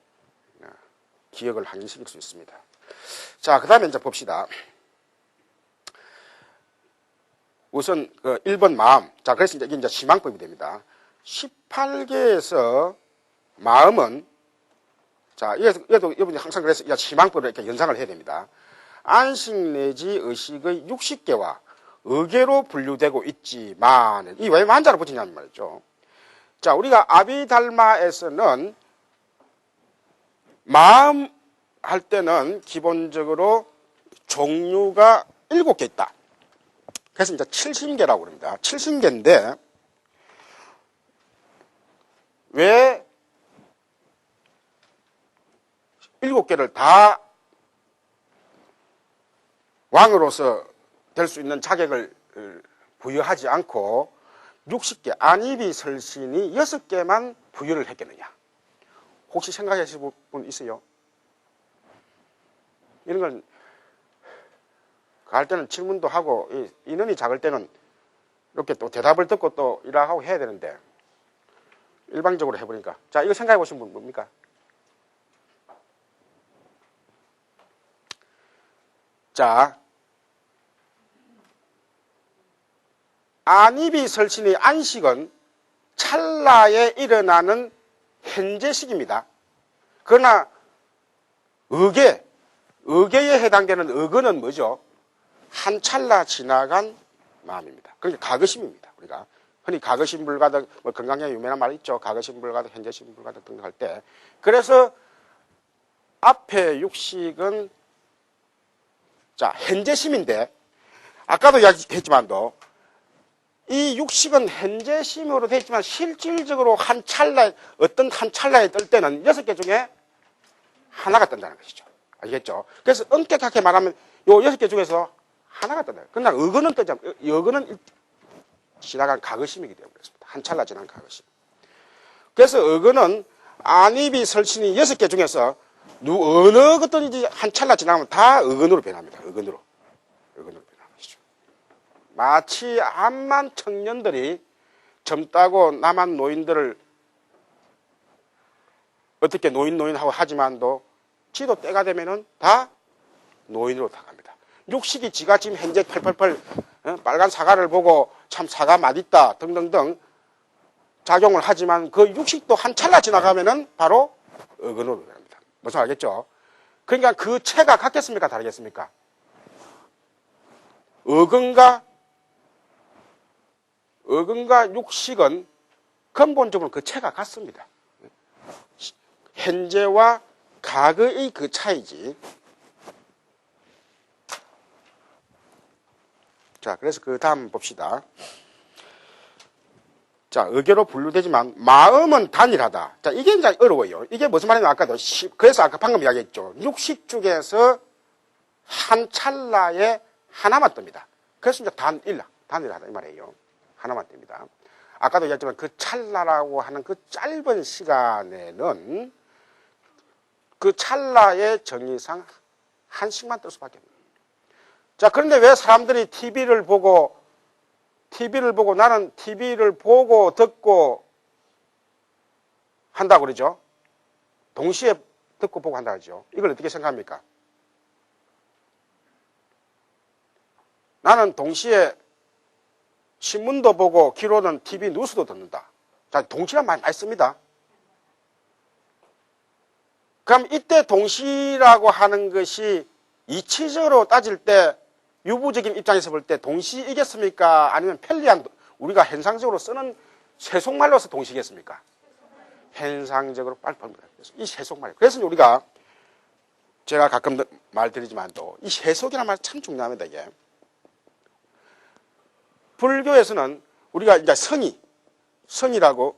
기억을 항진시킬 수 있습니다. 자, 그 다음에 이제 봅시다. 우선 1번 마음. 자, 그래서 이게 이제 시망법이 됩니다. 18개에서 마음은 자, 얘도 여러분이 항상 그래서 시망법을 이렇게 연상을 해야 됩니다. 안식 내지 의식의 60개와 의계로 분류되고 있지만 이 왜 만자로 붙이냐는 말이죠. 자, 우리가 아비달마에서는 마음 할 때는 기본적으로 종류가 7개 있다. 그래서 이제 70개라고 그럽니다. 70개인데 왜 7개를 다 왕으로서 될 수 있는 자격을 부여하지 않고 60개, 안입이 설신이 6개만 부여를 했겠느냐? 혹시 생각하실 분 있어요? 이런 걸 할 때는 질문도 하고 인원이 작을 때는 이렇게 또 대답을 듣고 또 일하고 해야 되는데 일방적으로 해보니까. 자, 이거 생각해 보신 분 뭡니까? 자, 안입이 설신의 안식은 찰나에 일어나는 현재식입니다. 그러나 의계에 해당되는 의거는 뭐죠? 한 찰나 지나간 마음입니다. 그러니까 가거심입니다. 우리가 흔히 가거심불가득, 뭐 건강에 유명한 말 있죠. 가거심불가득, 현재심불가득 등등 할 때. 그래서 앞에 육식은 자, 현재심인데 아까도 이야기했지만도 이 육식은 현재심으로 되어 있지만 실질적으로 한 찰나에 어떤 한 찰나에 뜰 때는 6개 중에 하나가 뜬다는 것이죠. 알겠죠? 그래서 엄격하게 말하면 요 6개 중에서 하나가 뜬다. 그러나 의거는 뜨지 않고 의거는 지나간 가거심이기 때문에 그렇습니다. 한 찰나 지난 가거심. 그래서 의거는 안입이 설신이 6개 중에서 어느 것든지 한 찰나 지나가면 다 의건으로 변합니다. 의건으로 변하는 것이죠. 마치 암만 청년들이 젊다고 남한 노인들을 어떻게 노인하고 하지만도 지도 때가 되면은 다 노인으로 다 갑니다. 육식이 지가 지금 현재 펄펄펄 빨간 사과를 보고 참 사과 맛있다 등등등 작용을 하지만 그 육식도 한 찰나 지나가면은 바로 의건으로 변합니다. 무슨 알겠죠? 그러니까 그 체가 같겠습니까? 다르겠습니까? 의건과 육식은 근본적으로 그 체가 같습니다. 현재와 과거의 그 차이지. 자, 그래서 그 다음 봅시다. 자, 의계로 분류되지만 마음은 단일하다. 자, 이게 이제 어려워요. 이게 무슨 말이냐면 아까도 그래서 아까 방금 이야기했죠. 육식 중에서 한 찰나에 하나만 뜹니다. 그래서 이제 단일하다 이 말이에요. 하나만 뜹니다. 아까도 얘기했지만 그 찰나라고 하는 그 짧은 시간에는 그 찰나의 정의상 한식만 뜰 수밖에 없는 거예요. 자, 그런데 왜 사람들이 TV를 보고 나는 TV를 보고 듣고 한다고 그러죠? 동시에 듣고 보고 한다고 그러죠? 이걸 어떻게 생각합니까? 나는 동시에 신문도 보고 귀로는 TV 뉴스도 듣는다. 자, 동시란 말 많이 씁니다. 그럼 이때 동시라고 하는 것이 이치적으로 따질 때 유부적인 입장에서 볼 때 동시이겠습니까? 아니면 편리한 우리가 현상적으로 쓰는 세속말로서 동시겠습니까? 현상적으로 빨리빨리. 이 세속말. 그래서 우리가 제가 가끔 말드리지만 또 이 세속이라는 말 참 중요합니다. 이게 불교에서는 우리가 이제 성이라고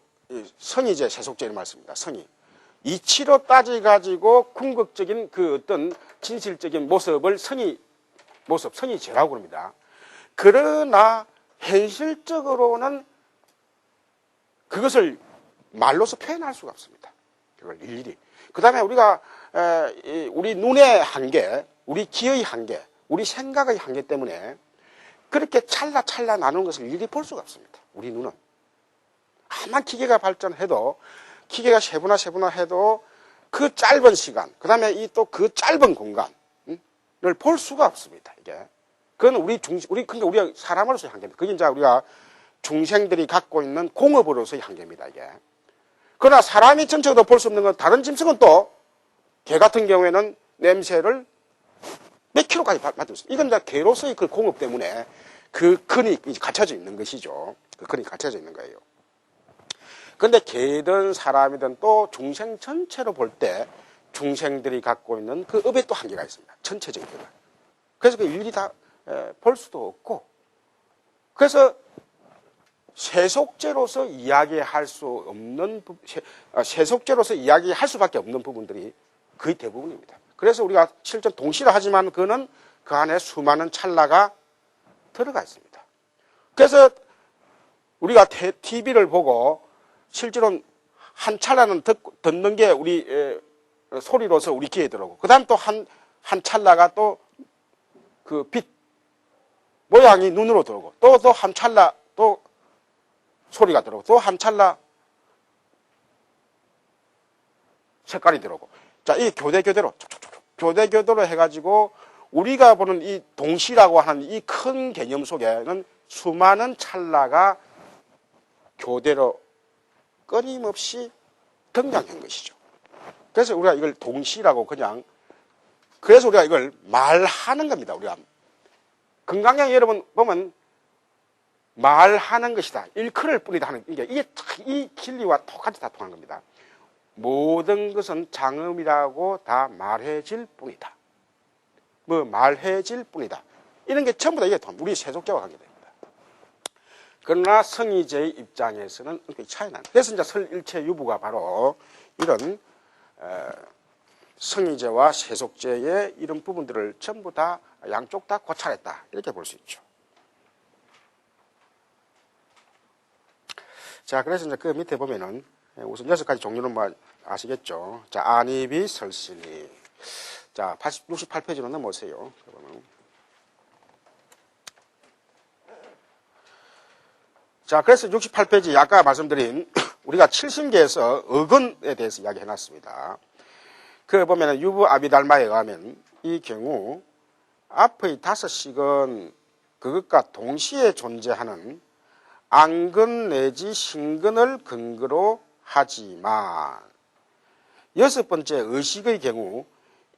성이 이제 세속적인 말씀입니다. 성이 이치로 따져가지고 궁극적인 그 어떤 진실적인 모습을 성이제라고 그럽니다. 그러나 현실적으로는 그것을 말로서 표현할 수가 없습니다. 그걸 일일이. 그 다음에 우리가 우리 눈의 한계, 우리 기의 한계, 우리 생각의 한계 때문에 그렇게 찰나 나누는 것을 일일이 볼 수가 없습니다. 우리 눈은. 아만 기계가 발전해도 기계가 세분화해도 그 짧은 시간, 그 다음에 이 또 그 짧은 공간을 볼 수가 없습니다. 이게. 그건 그러니까 우리가 사람으로서의 한계입니다. 그게 이제 우리가 중생들이 갖고 있는 공업으로서의 한계입니다. 이게. 그러나 사람이 전체적으로 볼 수 없는 건 다른 짐승은 또 개 같은 경우에는 냄새를 몇 킬로까지 맡을 수 있어요. 이건 이제 개로서의 그 공업 때문에 그 근이 갖춰져 있는 것이죠. 그 근이 갖춰져 있는 거예요. 그런데 개든 사람이든 또 중생 전체로 볼 때 중생들이 갖고 있는 그 업에 또 한계가 있습니다. 전체적인 거. 그래서 그 일일이 다 볼 수도 없고, 그래서 세속제로서 이야기할 수 없는 세속제로서 이야기할 수밖에 없는 부분들이 거의 대부분입니다. 그래서 우리가 실제 동시라 하지만 그거는 그 안에 수많은 찰나가 들어가 있습니다. 그래서 우리가 TV를 보고 실제로 한 찰나는 듣는 게 우리 소리로서 우리 귀에 들어오고, 그 다음 또 한 찰나가 또 그 빛 모양이 눈으로 들어오고, 또 한 찰나 또 소리가 들어오고 또 한 찰나 색깔이 들어오고. 자, 이 교대교대로 교대교대로 해가지고 우리가 보는 이 동시라고 하는 이 큰 개념 속에는 수많은 찰나가 교대로 끊임없이 등장한 것이죠. 그래서 우리가 이걸 동시라고 그래서 우리가 이걸 말하는 겁니다. 우리가 건강량 여러분 보면 말하는 것이다. 일컬을 뿐이다 하는 이게 이 진리와 똑같이 다 통한 겁니다. 모든 것은 장음이라고 다 말해질 뿐이다. 말해질 뿐이다. 이런 게 전부 다 이게 우리 세속자와 관계됩니다. 그러나 성의제의 입장에서는 차이 납니다. 그래서 이제 설일체 유부가 바로 이런 성의제와 세속제의 이런 부분들을 전부 다 양쪽 다 고찰했다. 이렇게 볼 수 있죠. 자, 그래서 이제 그 밑에 보면은 우선 6가지 종류는 뭐 아시겠죠? 자, 안입이 설신이. 자, 68페이지로 넘어오세요. 자, 그래서 68페이지 아까 말씀드린 우리가 70개에서 어근에 대해서 이야기해 놨습니다. 그 보면은 유부 아비달마에 의하면 이 경우 앞의 5식은 그것과 동시에 존재하는 안근 내지 신근을 근거로 하지만 6번째 의식의 경우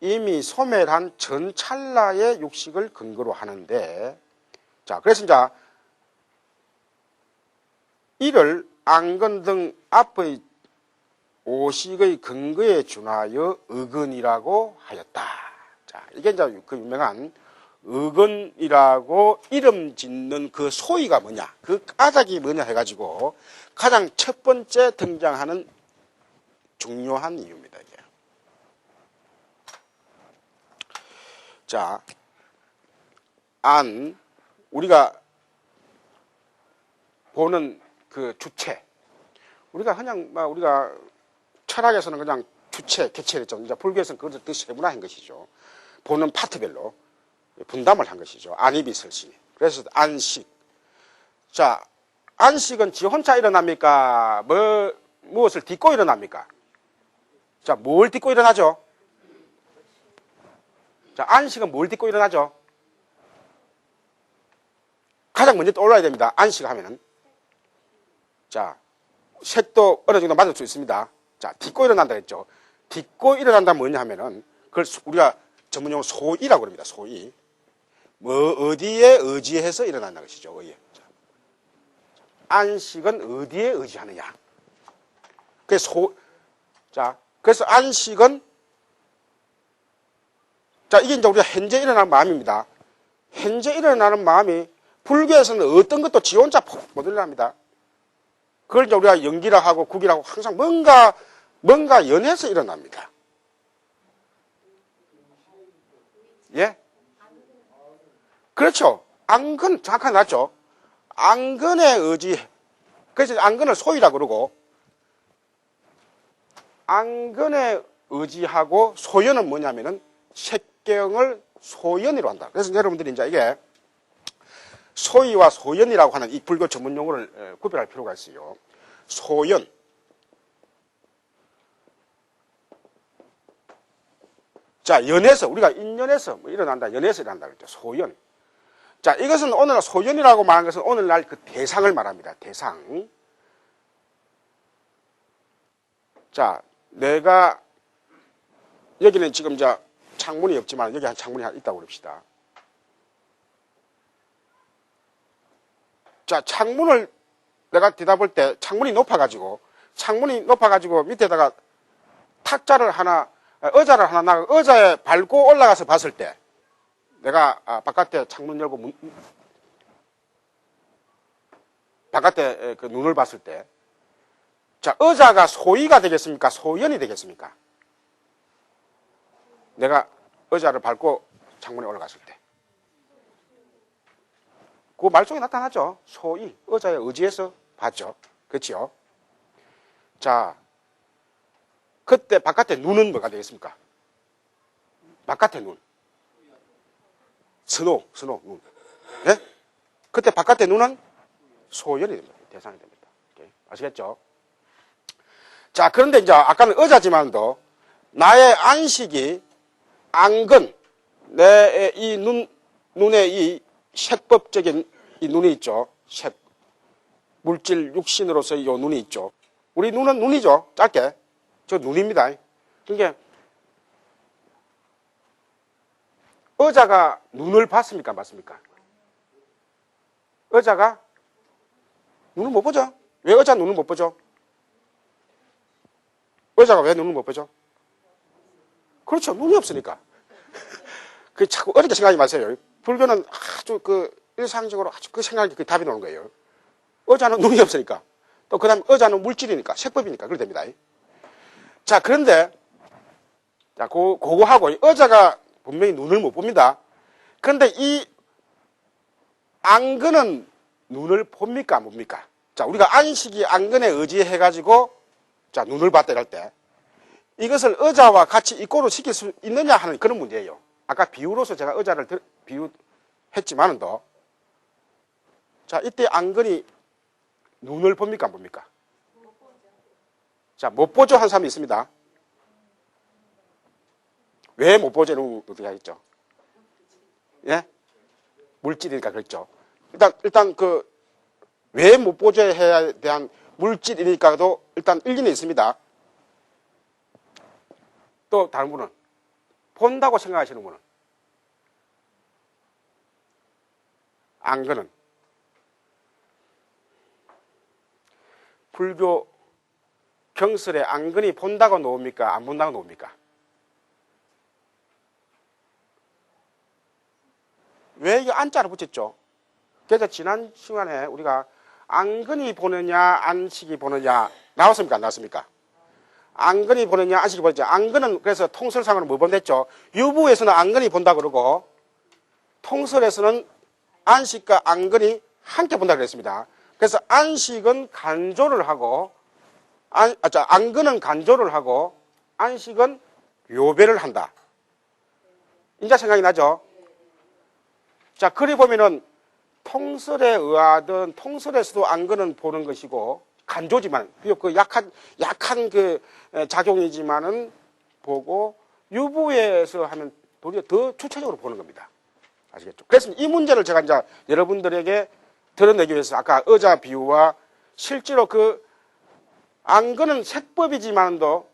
이미 소멸한 전 찰나의 육식을 근거로 하는데, 자, 그래서 이제 이를 안근 등 앞의 오식의 근거에 준하여 의근이라고 하였다. 자, 이게 이제 그 유명한 의근이라고 이름 짓는 그 소위가 뭐냐, 그 까닭이 뭐냐 해가지고 가장 첫 번째 등장하는 중요한 이유입니다, 이게. 자, 우리가 보는 그 주체. 우리가 철학에서는 그냥 주체, 개체랬죠. 이제 불교에서는 그것을 더 세분화한 것이죠. 보는 파트별로 분담을 한 것이죠. 안입이 설신이. 그래서 안식. 자, 안식은 지 혼자 일어납니까? 무엇을 딛고 일어납니까? 자, 뭘 딛고 일어나죠? 자, 안식은 뭘 딛고 일어나죠? 가장 먼저 떠올라야 됩니다. 안식 하면은. 자, 색도 어느 정도 맞을 수 있습니다. 자, 딛고 일어난다 했죠. 딛고 일어난다 뭐냐 하면은, 그걸 우리가 전문용어 소이라고 그럽니다. 소이. 어디에 의지해서 일어난다는 것이죠. 의에. 안식은 어디에 의지하느냐. 그래서 안식은, 자, 이게 이제 우리가 현재 일어나는 마음입니다. 현재 일어나는 마음이 불교에서는 어떤 것도 지 혼자 못 일어납니다. 그걸 이제 우리가 연기라 하고 국이라고 항상 뭔가 연해서 일어납니다. 예? 그렇죠. 안근, 정확하게 맞죠? 안근의 의지, 그래서 안근을 소이라 그러고, 안근에 의지하고 소연은 뭐냐면은 색경을 소연이로 한다. 그래서 여러분들이 이제 이게 소이와 소연이라고 하는 이 불교 전문 용어를 구별할 필요가 있어요. 소연. 자, 연에서, 우리가 인연에서 일어난다, 연에서 일어난다 그랬죠. 소연. 자, 이것은 오늘날 소연이라고 말하는 것은 오늘날 그 대상을 말합니다. 대상. 자, 내가, 여기는 지금 이제 창문이 없지만 여기 한 창문이 있다고 그럽시다. 자, 창문을 내가 뒤다볼 때 창문이 높아가지고 밑에다가 의자를 하나 나가 의자에 밟고 올라가서 봤을 때 내가 바깥에 창문 열고 바깥에 그 눈을 봤을 때 자, 의자가 소이가 되겠습니까? 소연이 되겠습니까? 내가 의자를 밟고 창문에 올라갔을 때. 그 말 속에 나타나죠. 소이, 의자에 의지해서 봤죠. 그렇죠? 자, 그때 바깥에 눈은 뭐가 되겠습니까? 바깥에 눈. 스노우, 눈. 네? 그때 바깥에 눈은 소연이 됩니다. 대상이 됩니다. 아시겠죠? 자, 그런데 이제 아까는 의자지만도 나의 안식이 안근, 내 이 눈에 이 색법적인 이 눈이 있죠. 색, 물질 육신으로서의 이 눈이 있죠. 우리 눈은 눈이죠. 짧게. 저 눈입니다. 그러니까 의자가 눈을 봤습니까? 맞습니까? 의자가 눈을 못 보죠. 왜 의자 눈을 못 보죠? 의자가 왜 눈을 못 보죠? 그렇죠. 눈이 없으니까. 그 자꾸 어렵게 생각하지 마세요. 불교는 아주 그 일상적으로 아주 그 생각이 그 답이 나오는 거예요. 의자는 눈이 없으니까. 또 그 다음에 의자는 물질이니까, 색법이니까, 그래 됩니다. 자, 그런데, 자, 그거 하고, 의자가 분명히 눈을 못 봅니다. 그런데 이 안근은 눈을 봅니까, 안 봅니까? 자, 우리가 안식이 안근에 의지해가지고, 자, 눈을 봤다 이럴 때, 이것을 의자와 같이 이꼬로 시킬 수 있느냐 하는 그런 문제예요. 아까 비유로서 제가 의자를 비유했지만은도, 자, 이때 안근이 눈을 봅니까, 안 봅니까? 자, 못 보죠 한 사람이 있습니다. 왜 못 보죠는 어떻게 하겠죠? 예? 물질이니까 그랬죠. 일단 왜 못 보죠에 대한 물질이니까도 일단 일리는 있습니다. 또 다른 분은 본다고 생각하시는 분은 안근은 불교 경설에 안근이 본다고 놓습니까? 안 본다고 놓습니까? 왜 이 안자를 붙였죠? 그래서 지난 시간에 우리가 안근이 보느냐 안식이 보느냐 나왔습니까? 안 나왔습니까? 안근이 보느냐 안식이 보느냐. 안근은 그래서 통설상으로 뭐 본댔죠? 유부에서는 안근이 본다 그러고 통설에서는 안식과 안근이 함께 본다 그랬습니다. 그래서 안식은 간조를 하고 안근은 간조를 하고 안식은 묘배를 한다. 이제 생각이 나죠? 자, 그리 보면은 통설에 의하든 통설에서도 안근은 보는 것이고 간조지만 그 약한 그 작용이지만은 보고 유부에서 하면 도리어 더 추천적으로 보는 겁니다. 아시겠죠? 그래서 이 문제를 제가 이제 여러분들에게 드러내기 위해서 아까 의자 비유와 실제로 그 안근은 색법이지만도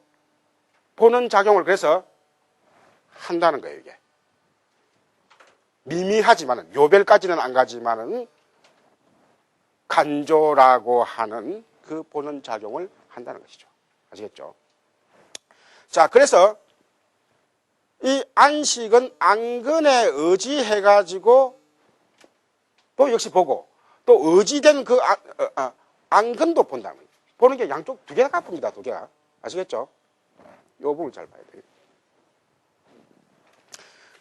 보는 작용을 그래서 한다는 거예요, 이게. 미미하지만은, 요별까지는 안 가지만은 간조라고 하는 그 보는 작용을 한다는 것이죠. 아시겠죠? 자, 그래서 이 안식은 안근에 의지해가지고 또 역시 보고 또 의지된 그 안근도 본다는 거예요. 보는 게 양쪽 두 개가 봅니다. 두 개가. 아시겠죠? 이 부분을 잘 봐야 돼요.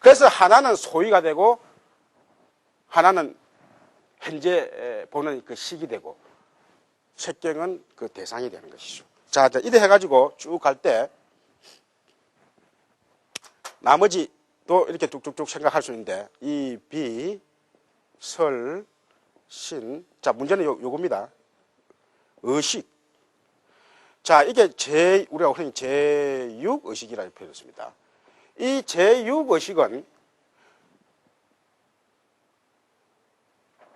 그래서 하나는 소위가 되고 하나는 현재 보는 그 식이 되고 색경은 그 대상이 되는 것이죠. 자, 이래 해가지고 쭉 갈 때 나머지 또 이렇게 쭉쭉쭉 생각할 수 있는데 이 비, 설, 신. 자, 문제는 요겁니다. 의식. 자, 이게 우리가 흔히 제6의식이라고 표현했습니다. 이 제6의식은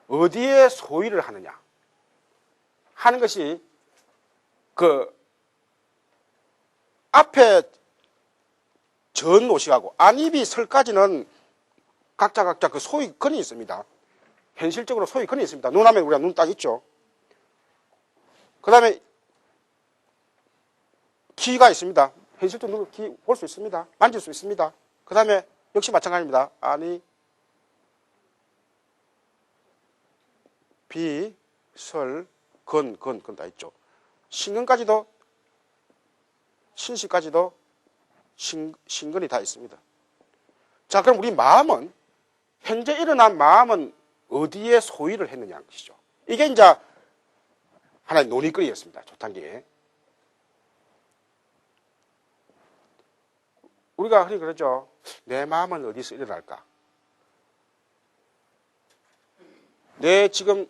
어디에 소위를 하느냐 하는 것이 그 앞에 전의식하고 안입이 설까지는 각자 그 소위권이 있습니다. 현실적으로 소위권이 있습니다. 눈 하면 우리가 눈 딱 있죠. 그 다음에 귀가 있습니다. 현실적으로 귀 볼 수 있습니다. 만질 수 있습니다. 그 다음에 역시 마찬가지입니다. 아니, 비, 설, 건 다 있죠. 신근까지도, 신시까지도 신근이 다 있습니다. 자, 그럼 우리 마음은, 현재 일어난 마음은 어디에 소위를 했느냐는 것이죠. 이게 이제 하나의 논의거리였습니다. 조탄기에. 우리가 흔히 그러죠. 내 마음은 어디서 일어날까? 지금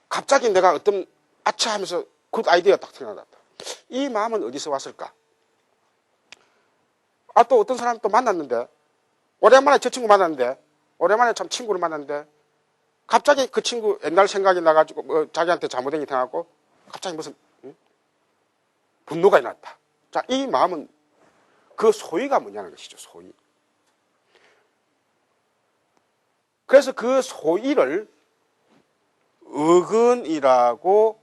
갑자기 내가 어떤 아차 하면서 굿 아이디어가 딱 생각났다. 이 마음은 어디서 왔을까? 또 어떤 사람 또 만났는데, 오랜만에 저 친구 만났는데, 오랜만에 참 친구를 만났는데, 갑자기 그 친구 옛날 생각이 나가지고, 자기한테 잘못된 게 생각하고, 갑자기 무슨, 분노가 일어났다. 자, 이 마음은 그 소위가 뭐냐는 것이죠, 소위. 그래서 그 소위를 어근이라고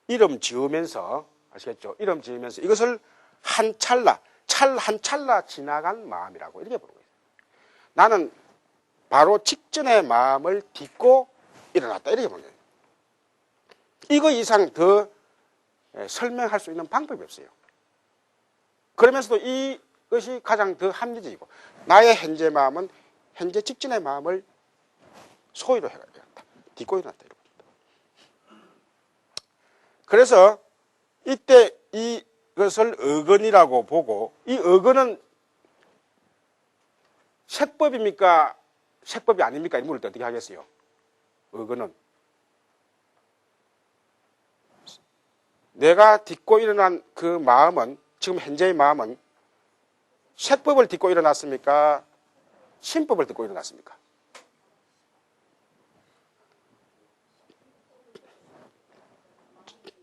이름 지으면서, 아시겠죠? 이름 지으면서 이것을 한 찰나 지나간 마음이라고 이렇게 부르는 거예요. 나는 바로 직전의 마음을 딛고 일어났다. 이렇게 보는 거예요. 이거 이상 더 설명할 수 있는 방법이 없어요. 그러면서도 이것이 가장 더 합리적이고, 나의 현재 마음은 현재 직전의 마음을 소위로 해갔다. 딛고 일어났다. 그래서 이때 이것을 어근이라고 보고, 이 어근은 색법입니까? 색법이 아닙니까? 이 물을 때 어떻게 하겠어요? 어근은 내가 딛고 일어난 그 마음은, 지금 현재의 마음은 색법을 딛고 일어났습니까? 신법을 딛고 일어났습니까?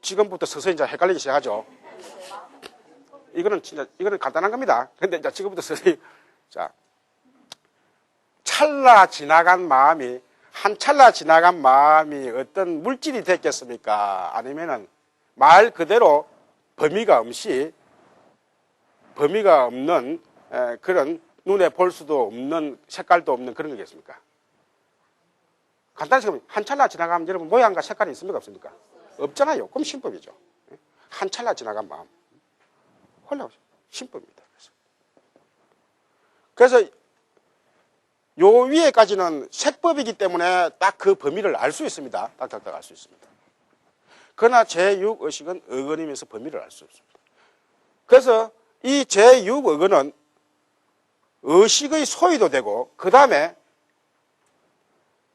지금부터 서서히 이제 헷갈리기 시작하죠. 이거는 간단한 겁니다. 근데 이제 지금부터 서서히, 자, 찰나 지나간 마음이, 한 찰나 지나간 마음이 어떤 물질이 됐겠습니까? 아니면은 말 그대로 범위가 없는 그런 눈에 볼 수도 없는, 색깔도 없는 그런 거겠습니까? 간단히 생각하면 한 찰나 지나가면 여러분 모양과 색깔이 있습니까? 없습니까? 없잖아요. 그럼 신법이죠. 한 찰나 지나간 마음. 홀라고 신법입니다. 그래서 요 위에까지는 색법이기 때문에 딱 그 범위를 알 수 있습니다. 딱딱딱 알 수 있습니다. 그러나 제6의식은 어근이면서 범위를 알 수 없습니다. 그래서 이 제6의근은 의식의 소위도 되고, 그 다음에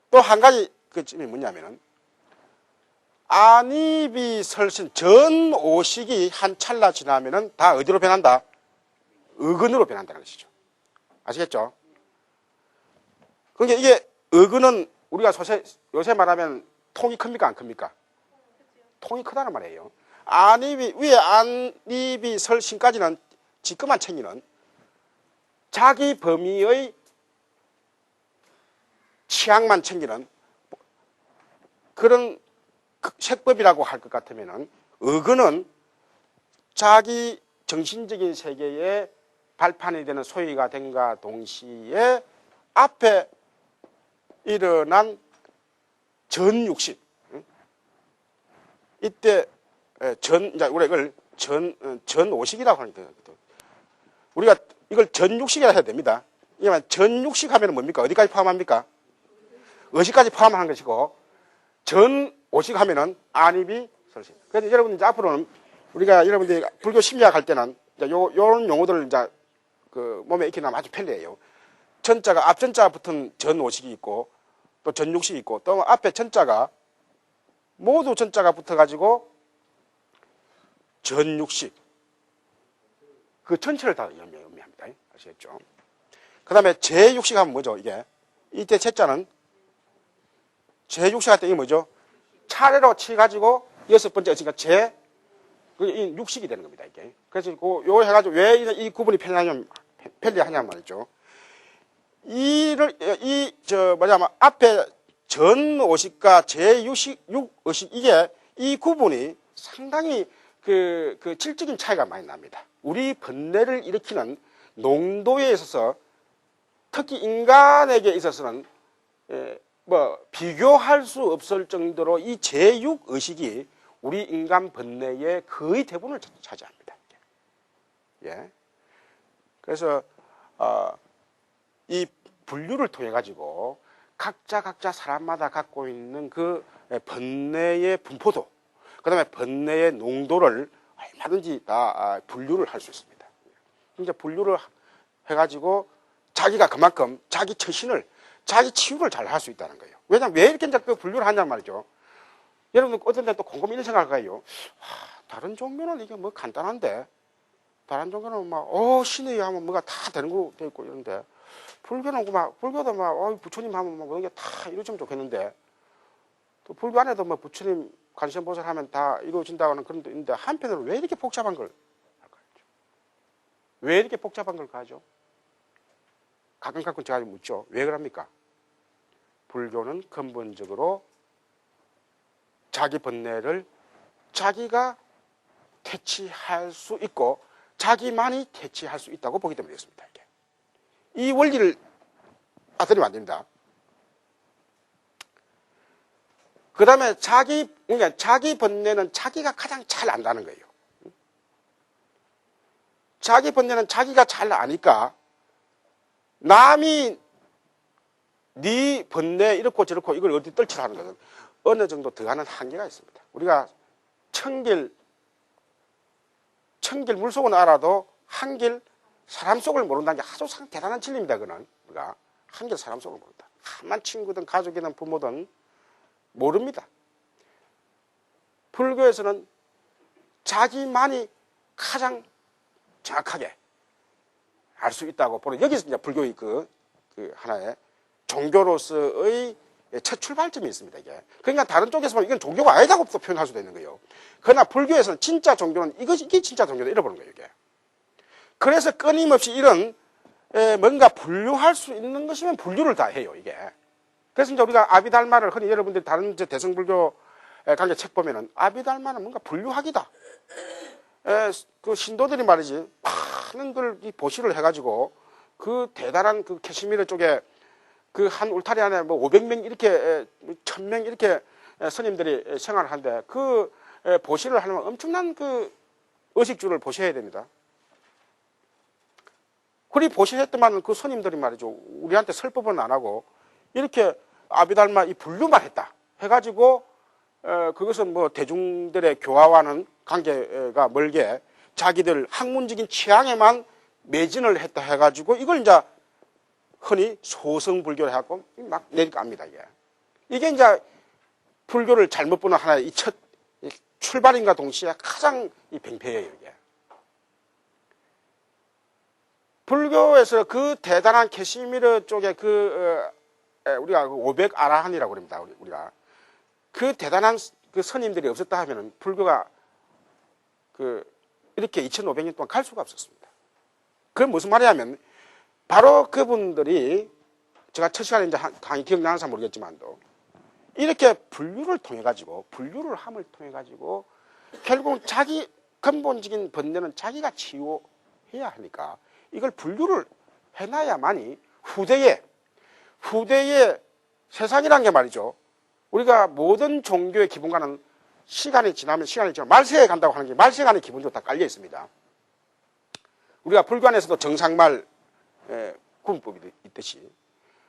또 한 가지 그 점이 뭐냐면은, 안입이 설신 전 오식이 한 찰나 지나면은 다 어디로 변한다? 어근으로 변한다는 것이죠. 아시겠죠? 그러니까 이게 어근은 우리가 요새 말하면 통이 큽니까? 안 큽니까? 통이 크다는 말이에요. 위에 안입이 설신까지는 지끄만 챙기는 자기 범위의 취향만 챙기는 그런 색법이라고 할 것 같으면은, 어근은 자기 정신적인 세계에 발판이 되는 소위가 된과 동시에 앞에 일어난 전육식, 이때 이제 우리가 이걸 전오식이라고 하는 거예요. 우리가 이걸 전육식이라 해야 됩니다. 이게 전육식 하면 뭡니까? 어디까지 포함합니까? 의식까지 포함하는 것이고, 전오식 하면은 안입이 설식. 그래서 여러분 이제 앞으로는 우리가 여러분들이 불교 심리학 할 때는 이제 요런 용어들을 이제 그 몸에 익히면 아주 편리해요. 전자가 앞전자 붙은 전오식이 있고, 또 전육식이 있고, 또 앞에 전자가 모두 전자가 붙어가지고 전육식. 그 전체를 다 의미합니다. 아시겠죠? 그 다음에 제6식 하면 뭐죠, 이게? 이때 제자는 제6식 할 때 이게 뭐죠? 차례로 치가지고 여섯 번째, 그러니까 이 육식이 되는 겁니다, 이게. 그래서 요 해가지고 왜 이 구분이 편리하냐면 말이죠. 앞에 전오식과 제6의식, 이게, 이 구분이 상당히 그 질적인 차이가 많이 납니다. 우리 번뇌를 일으키는 농도에 있어서, 특히 인간에게 있어서는 비교할 수 없을 정도로 이 제6의식이 우리 인간 번뇌의 거의 대부분을 차지합니다. 예. 그래서 이 분류를 통해 가지고 각자 사람마다 갖고 있는 그 번뇌의 분포도, 그 다음에 번뇌의 농도를 얼마든지 다 분류를 할 수 있습니다. 이제 분류를 해가지고 자기가 그만큼 자기 처신을, 자기 치유를 잘 할 수 있다는 거예요. 왜냐하면 왜 이렇게 이제 그 분류를 하냔 말이죠. 여러분 어떤 데또 곰곰이 이런 생각할 거예요. 다른 종교는 이게 뭐 간단한데, 다른 종교는 막 신의 하면 뭐가 다 되는 거 돼 있고 이런데, 불교는 불교도 부처님 하면 뭐 그런 게 다 이루어지면 좋겠는데, 또 불교 안에도 뭐 부처님 관세음보살 하면 다 이루어진다고는 그런 데 있는데, 한편으로 왜 이렇게 복잡한 걸 할까요? 왜 이렇게 복잡한 걸 가죠? 가끔 제가 묻죠. 왜 그럽니까? 불교는 근본적으로 자기 번뇌를 자기가 퇴치할 수 있고 자기만이 퇴치할 수 있다고 보기 때문에 그렇습니다. 이 원리를 빠뜨리면 안 됩니다. 그 다음에 그러니까 자기 번뇌는 자기가 가장 잘 안다는 거예요. 자기 번뇌는 자기가 잘 아니까 남이 네 번뇌 이렇고 저렇고 이걸 어디 떨치라는 것은 어느 정도 들어가는 한계가 있습니다. 우리가 천길 물속은 알아도 한길 사람 속을 모른다는 게 아주 대단한 진리입니다. 그는 우리가 한길 사람 속을 모른다. 한만 친구든 가족이든 부모든 모릅니다. 불교에서는 자기만이 가장 정확하게 알 수 있다고 보는, 여기서 이제 불교의 그 하나의 종교로서의 첫 출발점이 있습니다. 이게. 그러니까 다른 쪽에서 보면 이건 종교가 아니다고 표현할 수도 있는 거예요. 그러나 불교에서는 진짜 종교는 이게 진짜 종교다 잃어버린 거예요. 이게. 그래서 끊임없이 이런 뭔가 분류할 수 있는 것이면 분류를 다 해요. 이게. 그래서 이제 우리가 아비달마를 흔히 여러분들이 다른 대승불교 관계 책 보면은 아비달마는 뭔가 분류하기다. 그 신도들이 말이지 많은 걸 보시를 해가지고 그 대단한 그 캐시미르 쪽에 그 한 울타리 안에 뭐 500명 이렇게 1000명 이렇게 스님들이 생활하는데 그 보시를 하려면 엄청난 그 의식주를 보셔야 됩니다. 그리 보시했더만 그 스님들이 말이죠. 우리한테 설법은 안 하고 이렇게 아비달마 이 분류만 했다 해가지고 그것은 뭐 대중들의 교화와는 관계가 멀게 자기들 학문적인 취향에만 매진을 했다 해가지고 이걸 이제 흔히 소승불교를 해갖고 막 내려갑니다. 이게 이제 불교를 잘못 보는 하나의 이 첫 출발인과 동시에 가장 이 뱅패예요. 이게. 불교에서 그 대단한 캐시미르 쪽에 우리가 500 아라한이라고 그럽니다. 우리가. 그 대단한 그 스님들이 없었다 하면은 불교가 이렇게 2500년 동안 갈 수가 없었습니다. 그건 무슨 말이냐면 바로 그분들이 제가 첫 시간에 이제 강의 기억나는지 모르겠지만도 이렇게 분류를 통해 가지고 분류를 통해 가지고 결국 자기 근본적인 번뇌는 자기가 치유해야 하니까 이걸 분류를 해놔야만이 후대에 세상이란 게 말이죠. 우리가 모든 종교의 기본과는 시간이 지나면 말세에 간다고 하는 게 말세에 가는 기본적으로 다 깔려 있습니다. 우리가 불교 안에서도 정상말 구분법이 있듯이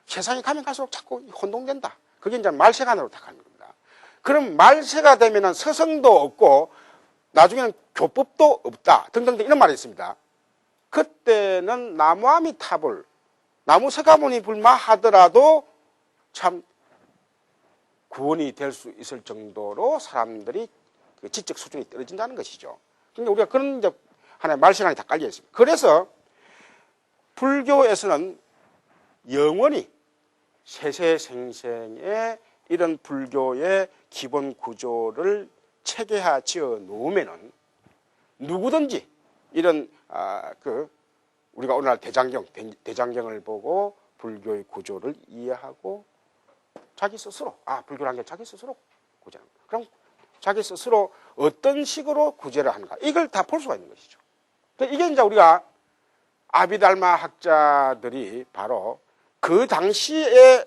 세상이 가면 갈수록 자꾸 혼동된다. 그게 이제 말세간으로 다 가는 겁니다. 그럼 말세가 되면은 서성도 없고 나중에는 교법도 없다 등등등 이런 말이 있습니다. 그때는 나무아미타불, 나무 서가모니 불마하더라도 참 구원이 될 수 있을 정도로 사람들이 그 지적 수준이 떨어진다는 것이죠. 그러니까 우리가 그런 이제 하나의 말세간이 다 깔려 있습니다. 그래서 불교에서는 영원히 세세생생의 이런 불교의 기본 구조를 체계화 지어 놓으면은 누구든지 이런 우리가 오늘날 대장경을 보고 불교의 구조를 이해하고 자기 스스로 불교란 게 자기 스스로 구제하는 거예요. 그럼 자기 스스로 어떤 식으로 구제를 하는가 이걸 다 볼 수가 있는 것이죠. 이게 이제 우리가 아비달마 학자들이 바로 그 당시에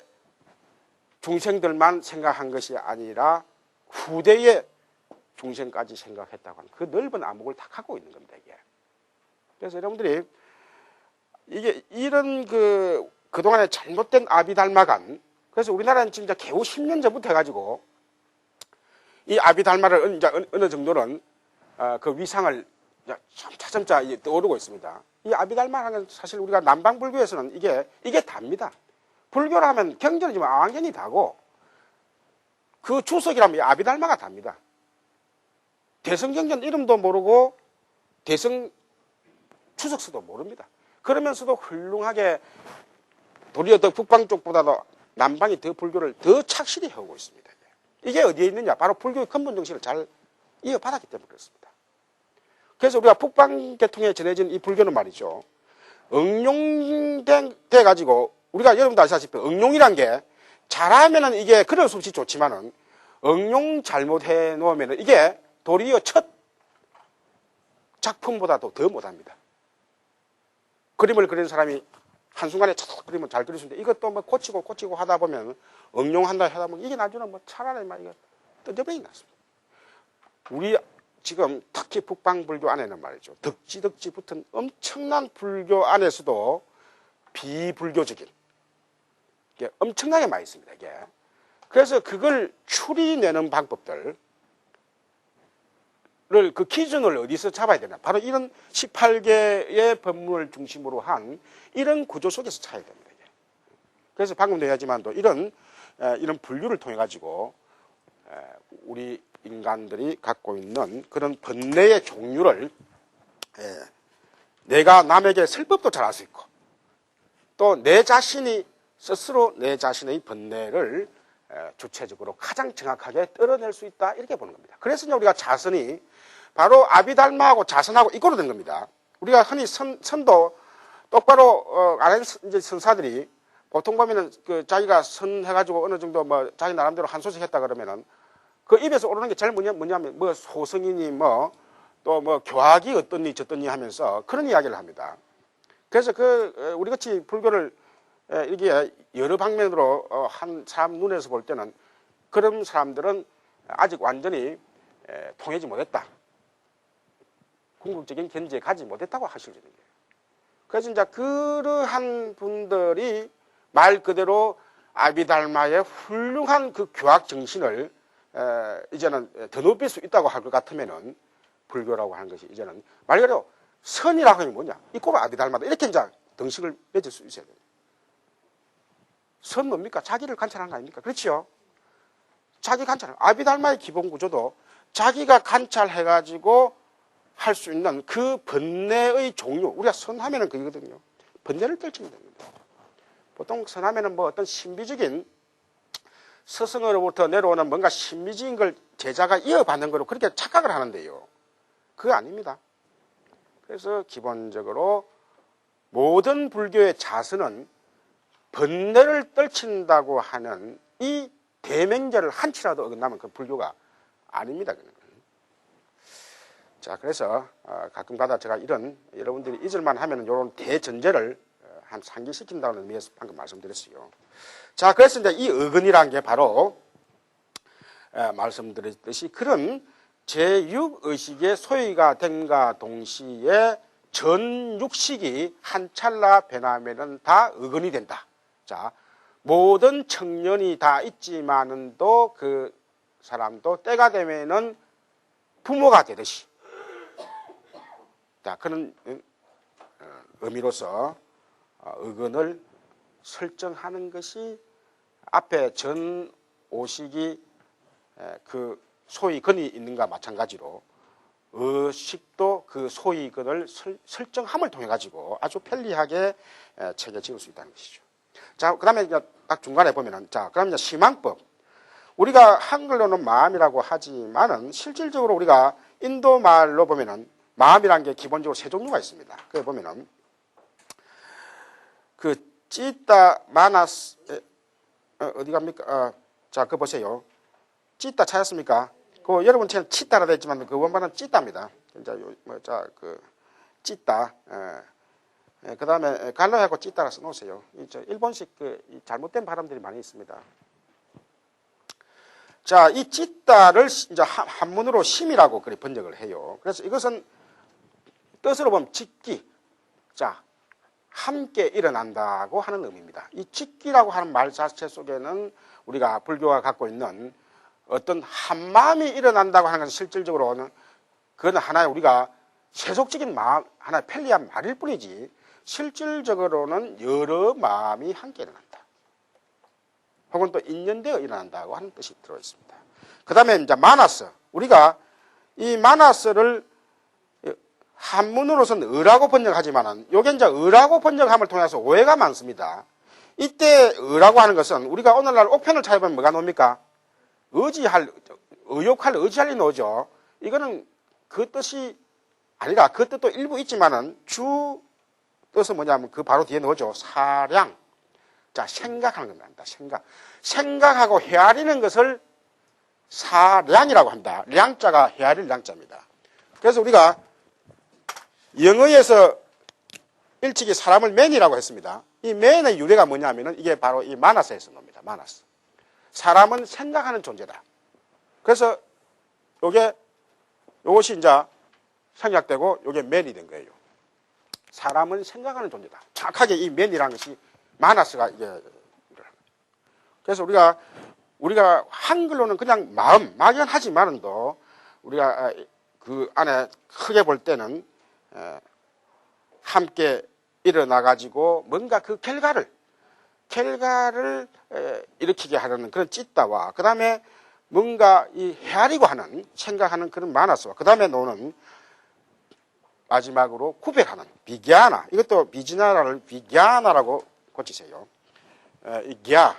중생들만 생각한 것이 아니라 후대의 중생까지 생각했다고 하는 그 넓은 암흑을 다 갖고 있는 겁니다. 이게. 그래서 여러분들이 이게 이런 그동안에 잘못된 아비달마간, 그래서 우리나라는 진짜 겨우 10년 전부터 해가지고 이 아비달마를 이제 어느 정도는 그 위상을 점차 떠오르고 있습니다. 이 아비달마라는 사실 우리가 남방불교에서는 이게 답니다. 불교라면 경전이지만 아완견이 다고 그 주석이라면 아비달마가 답니다. 대성경전 이름도 모르고 대성 추석수도 모릅니다. 그러면서도 훌륭하게 도리어 더 북방 쪽보다도 남방이 더 불교를 더 착실히 해오고 있습니다. 이게 어디에 있느냐? 바로 불교의 근본 정신을 잘 이어받았기 때문에 그렇습니다. 그래서 우리가 북방 계통에 전해진 이 불교는 말이죠. 응용돼 가지고 우리가 여러분도 아시다시피 응용이란 게 잘하면은 이게 그럴 수 없이 좋지만은 응용 잘못해 놓으면은 이게 도리어 첫 작품보다도 더 못합니다. 그림을 그리는 사람이 한순간에 첫 그림을 잘 그릴 수 있는데 이것도 뭐 고치고 하다 보면 응용한다 하다 보면 이게 나중에 뭐 차라리 막 이거 던져버리기 났습니다. 우리 지금 특히 북방불교 안에는 말이죠. 덕지 붙은 엄청난 불교 안에서도 비불교적인 게 엄청나게 많이 있습니다. 이게. 그래서 그걸 추리내는 방법들 그 기준을 어디서 잡아야 되나? 바로 이런 18개의 법문을 중심으로 한 이런 구조 속에서 찾아야 됩니다. 그래서 방금도 얘기하지만도 이런 분류를 통해 가지고 우리 인간들이 갖고 있는 그런 번뇌의 종류를 내가 남에게 쓸 법도 잘 알 수 있고 또 내 자신이 스스로 내 자신의 번뇌를 주체적으로 가장 정확하게 떨어낼 수 있다 이렇게 보는 겁니다. 그래서 우리가 자선이 바로 아비달마하고 자선하고 이거로 된 겁니다. 우리가 흔히 선도 똑바로 안 한 선사들이 보통 보면은 그 자기가 선해가지고 어느 정도 뭐 자기 나름대로 한 소식 했다 그러면은 그 입에서 오르는 게 제일 뭐냐면 뭐 소승이니 뭐 또 뭐 교학이 어떻니 저떻니 하면서 그런 이야기를 합니다. 그래서 우리 같이 불교를 이게 여러 방면으로 한 사람 눈에서 볼 때는 그런 사람들은 아직 완전히 통하지 못했다. 궁극적인 견지에 가지 못했다고 하실 수 있는 거예요. 그래서 이제 그러한 분들이 말 그대로 아비달마의 훌륭한 그 교학 정신을 이제는 더 높일 수 있다고 할 것 같으면은 불교라고 하는 것이 이제는 말 그대로 선이라고 하면 뭐냐? 이꼬로 아비달마다 이렇게 이제 등식을 맺을 수 있어야 됩니다. 선 뭡니까? 자기를 관찰하는 거 아닙니까? 그렇지요? 자기 관찰. 아비달마의 기본 구조도 자기가 관찰해가지고 할 수 있는 그 번뇌의 종류. 우리가 선하면은 그거거든요. 번뇌를 떨치면 됩니다. 보통 선하면은 뭐 어떤 신비적인 스승으로부터 내려오는 뭔가 신비적인 걸 제자가 이어받는 거로 그렇게 착각을 하는데요. 그거 아닙니다. 그래서 기본적으로 모든 불교의 자선은 번뇌를 떨친다고 하는 이 대명제를 한치라도 어긋나면 그 불교가 아닙니다. 자, 그래서 가끔가다 제가 이런 여러분들이 잊을만 하면 이런 대전제를 한 상기시킨다는 의미에서 방금 말씀드렸어요. 자, 그래서 이제 이 어근이라는 게 바로 말씀드렸듯이 그런 제6의식의 소위가 된과 동시에 전 육식이 한 찰나 변하면은 다 어근이 된다. 자, 모든 청년이 다 있지만은도 그 사람도 때가 되면은 부모가 되듯이. 자, 그런 의미로서 어근을 설정하는 것이 앞에 전 오식이 그 소위근이 있는가 마찬가지로 의식도 그 소위근을 설정함을 통해 가지고 아주 편리하게 책에 지을 수 있다는 것이죠. 자, 그 다음에 딱 중간에 보면은, 자, 그럼 이제 시망법. 우리가 한글로는 마음이라고 하지만은 실질적으로 우리가 인도 말로 보면은 마음이라는 게 기본적으로 세 종류가 있습니다. 그래 보면은 그 찌따 마나스 어디 갑니까? 자, 그거 보세요. 찌따 찾았습니까? 그 여러분 책은 치따라 되어 있지만 그 원반은 찌따입니다. 그 찌따. 그 다음에 갈로하고 찌따라 써놓으세요. 일본식 잘못된 발음들이 많이 있습니다. 자, 이 찌따를 이제 한문으로 심이라고 그리 번역을 해요. 그래서 이것은 뜻으로 보면 짓기. 자, 함께 일어난다고 하는 의미입니다. 이 짓기라고 하는 말 자체 속에는 우리가 불교가 갖고 있는 어떤 한마음이 일어난다고 하는 것은 실질적으로는 그건 하나의 우리가 세속적인 마음, 하나의 편리한 말일 뿐이지 실질적으로는 여러 마음이 함께 일어난다. 혹은 또 인연되어 일어난다고 하는 뜻이 들어있습니다. 그 다음에 이제 마나스. 우리가 이 마나스를 한문으로서는 의라고 번역하지만은 요게 이제 의라고 번역함을 통해서 오해가 많습니다. 이때 의라고 하는 것은 우리가 오늘날 옥편을 찾아보면 뭐가 나옵니까? 의지할, 의욕할, 의지할 이 나오죠. 이거는 그 뜻이 아니라 그 뜻도 일부 있지만은 주 뜻은 뭐냐면 그 바로 뒤에 나오죠. 사량. 자, 생각하는 겁니다. 생각하고 헤아리는 것을 사량이라고 합니다. 량자가 헤아릴 량자입니다. 그래서 우리가 영어에서 일찍이 사람을 man이라고 했습니다. 이 man의 유래가 뭐냐면은 이게 바로 이 마나스에서 나옵니다. 마나스. 사람은 생각하는 존재다. 그래서 요것이 이제 생략되고 요게 man이 된 거예요. 사람은 생각하는 존재다. 정확하게 이 man이라는 것이 마나스가 이게. 그래서 우리가 한글로는 그냥 마음, 막연하지만도 우리가 그 안에 크게 볼 때는 함께 일어나가지고 뭔가 그 결과를 일으키게 하려는 그런 찢다와 그 다음에 뭔가 이 헤아리고 하는 생각하는 그런 마나스와 그 다음에 노는 마지막으로 구별하는 비갸나, 이것도 비지나라를 비갸나라고 고치세요. 이갸.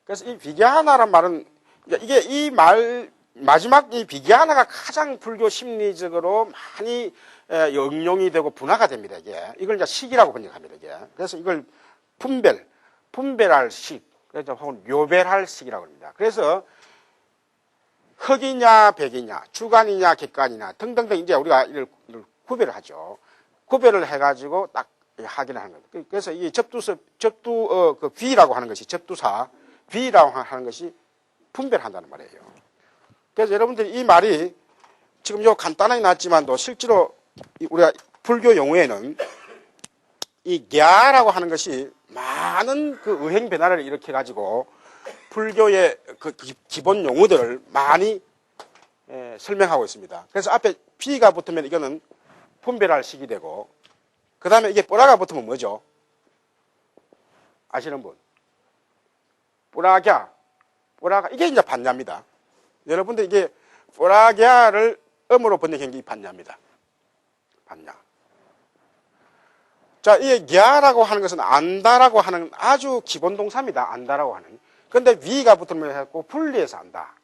그래서 이 비갸나란 말은 이게 이 말 마지막 이 비갸나가 가장 불교 심리적으로 많이 응용이 되고 분화가 됩니다. 이걸 이제 식이라고 번역합니다. 그래서 이걸 분별할 식, 그래서 혹은 묘별할 식이라고 합니다. 그래서 흑이냐 백이냐, 주간이냐 객관이냐 등등등 이제 우리가 이를 구별을 하죠. 구별을 해가지고 딱 확인을 하는 거예요. 그래서 이 그 비라고 하는 것이 접두사, 비라고 하는 것이 분별한다는 말이에요. 그래서 여러분들이 이 말이 지금 요 간단하게 나왔지만도 실제로 우리가 불교 용어에는 이 갸라고 하는 것이 많은 그 의행 변화를 일으켜 가지고 불교의 그 기본 용어들을 많이 설명하고 있습니다. 그래서 앞에 비가 붙으면 이거는 분별할 식이 되고, 그 다음에 이게 뽀라가 붙으면 뭐죠? 아시는 분? 뽀라갸. 이게 이제 반야입니다. 여러분들 이게 뽀라갸를 음으로 번역한 게 반야입니다. 반야. 자, 이 갸라고 하는 것은 안다라고 하는 아주 기본 동사입니다. 안다라고 하는. 근데 위가 붙으면 해갖고 분리해서 안다.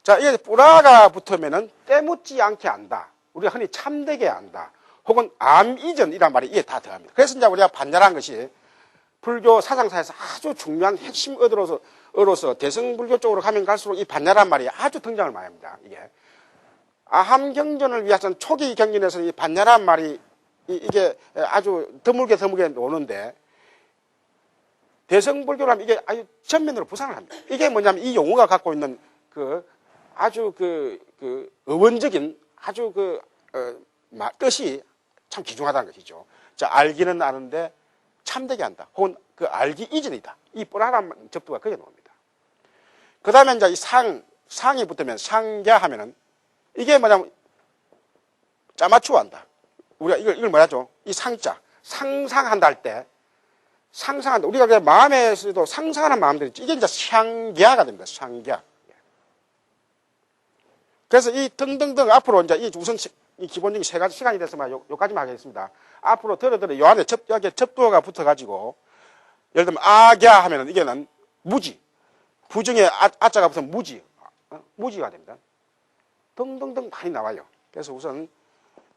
자, 이게 뽀라가 붙으면은 때묻지 않게 안다. 우리가 흔히 참되게 안다. 혹은 암 이전이란 말이 이게 다 들어갑니다. 그래서 이제 우리가 반야라는 것이 불교 사상사에서 아주 중요한 핵심 어로서 대승불교 쪽으로 가면 갈수록 이 반야란 말이 아주 등장을 많이 합니다. 이게 아함경전을 위해서는 초기 경전에서 이 반야란 말이 이게 아주 드물게 오는데 대승불교라면 이게 아주 전면으로 부상을 합니다. 이게 뭐냐면 이 용어가 갖고 있는 그 아주 그 어원적인 아주 뜻이 참 귀중하다는 것이죠. 자, 알기는 아는데 참되게 한다. 혹은 그 알기 이전이다. 이 뽀라란 접두가 거기에 나옵니다. 그 다음에 이제 이 상이 붙으면 상갸 하면은 이게 뭐냐면 짜맞추어 한다. 우리가 이걸 뭐라죠? 이 상자. 상상한다 할 때 상상한다. 우리가 그냥 마음에서도 상상하는 마음들이 있죠. 이게 이제 상갸가 됩니다. 상갸. 그래서 이 등등등 앞으로 이제 이 우선 이 기본적인 세 가지 시간이 됐으면 요까지만 하겠습니다. 앞으로 요 안에 여기에 접두어가 붙어가지고 예를 들면 아갸 하면은 이게는 무지. 부정에 아자가 붙으면 무지가 됩니다. 등등등 많이 나와요. 그래서 우선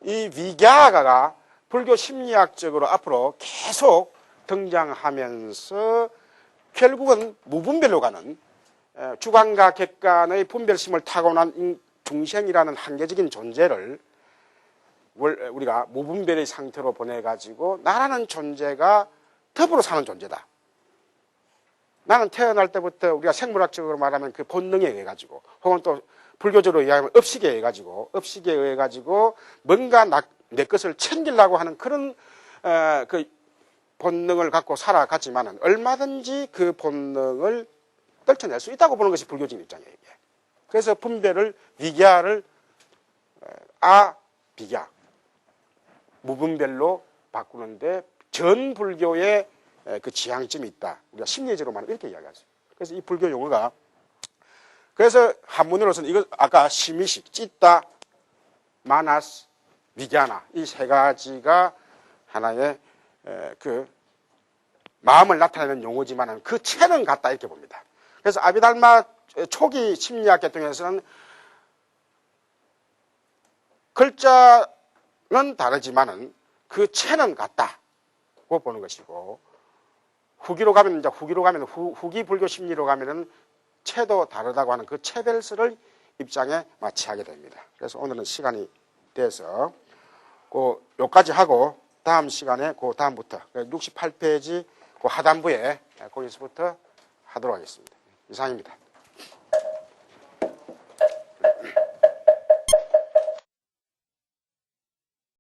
이 위갸가가 불교 심리학적으로 앞으로 계속 등장하면서 결국은 무분별로 가는 주관과 객관의 분별심을 타고난 중생이라는 한계적인 존재를 우리가 무분별의 상태로 보내가지고 나라는 존재가 더불어 사는 존재다. 나는 태어날 때부터 우리가 생물학적으로 말하면 그 본능에 의해 가지고 혹은 또 불교적으로 이야기하면 업식에 의해 가지고 뭔가 내 것을 챙기려고 하는 그런 그 본능을 갖고 살아갔지만은 얼마든지 그 본능을 떨쳐낼 수 있다고 보는 것이 불교적인 입장이에요. 그래서 분별을 위갸를 비갸 무분별로 바꾸는데 전 불교의 그 지향점이 있다. 우리가 심리적으로만 이렇게 이야기하죠. 그래서 이 불교 용어가 그래서 한문으로서는 이거 아까 심의식, 찢다, 마나스, 위갸나 이 세 가지가 하나의 그 마음을 나타내는 용어지만은 그 체는 같다 이렇게 봅니다. 그래서 아비달마 초기 심리학 계통에서는 글자는 다르지만은 그 체는 같다고 보는 것이고 후기로 가면 후기 불교 심리로 가면은 체도 다르다고 하는 그 체별설을 입장에 마치하게 됩니다. 그래서 오늘은 시간이 돼서 요까지 하고 다음 시간에 그 다음부터 68페이지 그 하단부에 거기서부터 하도록 하겠습니다. 이상입니다.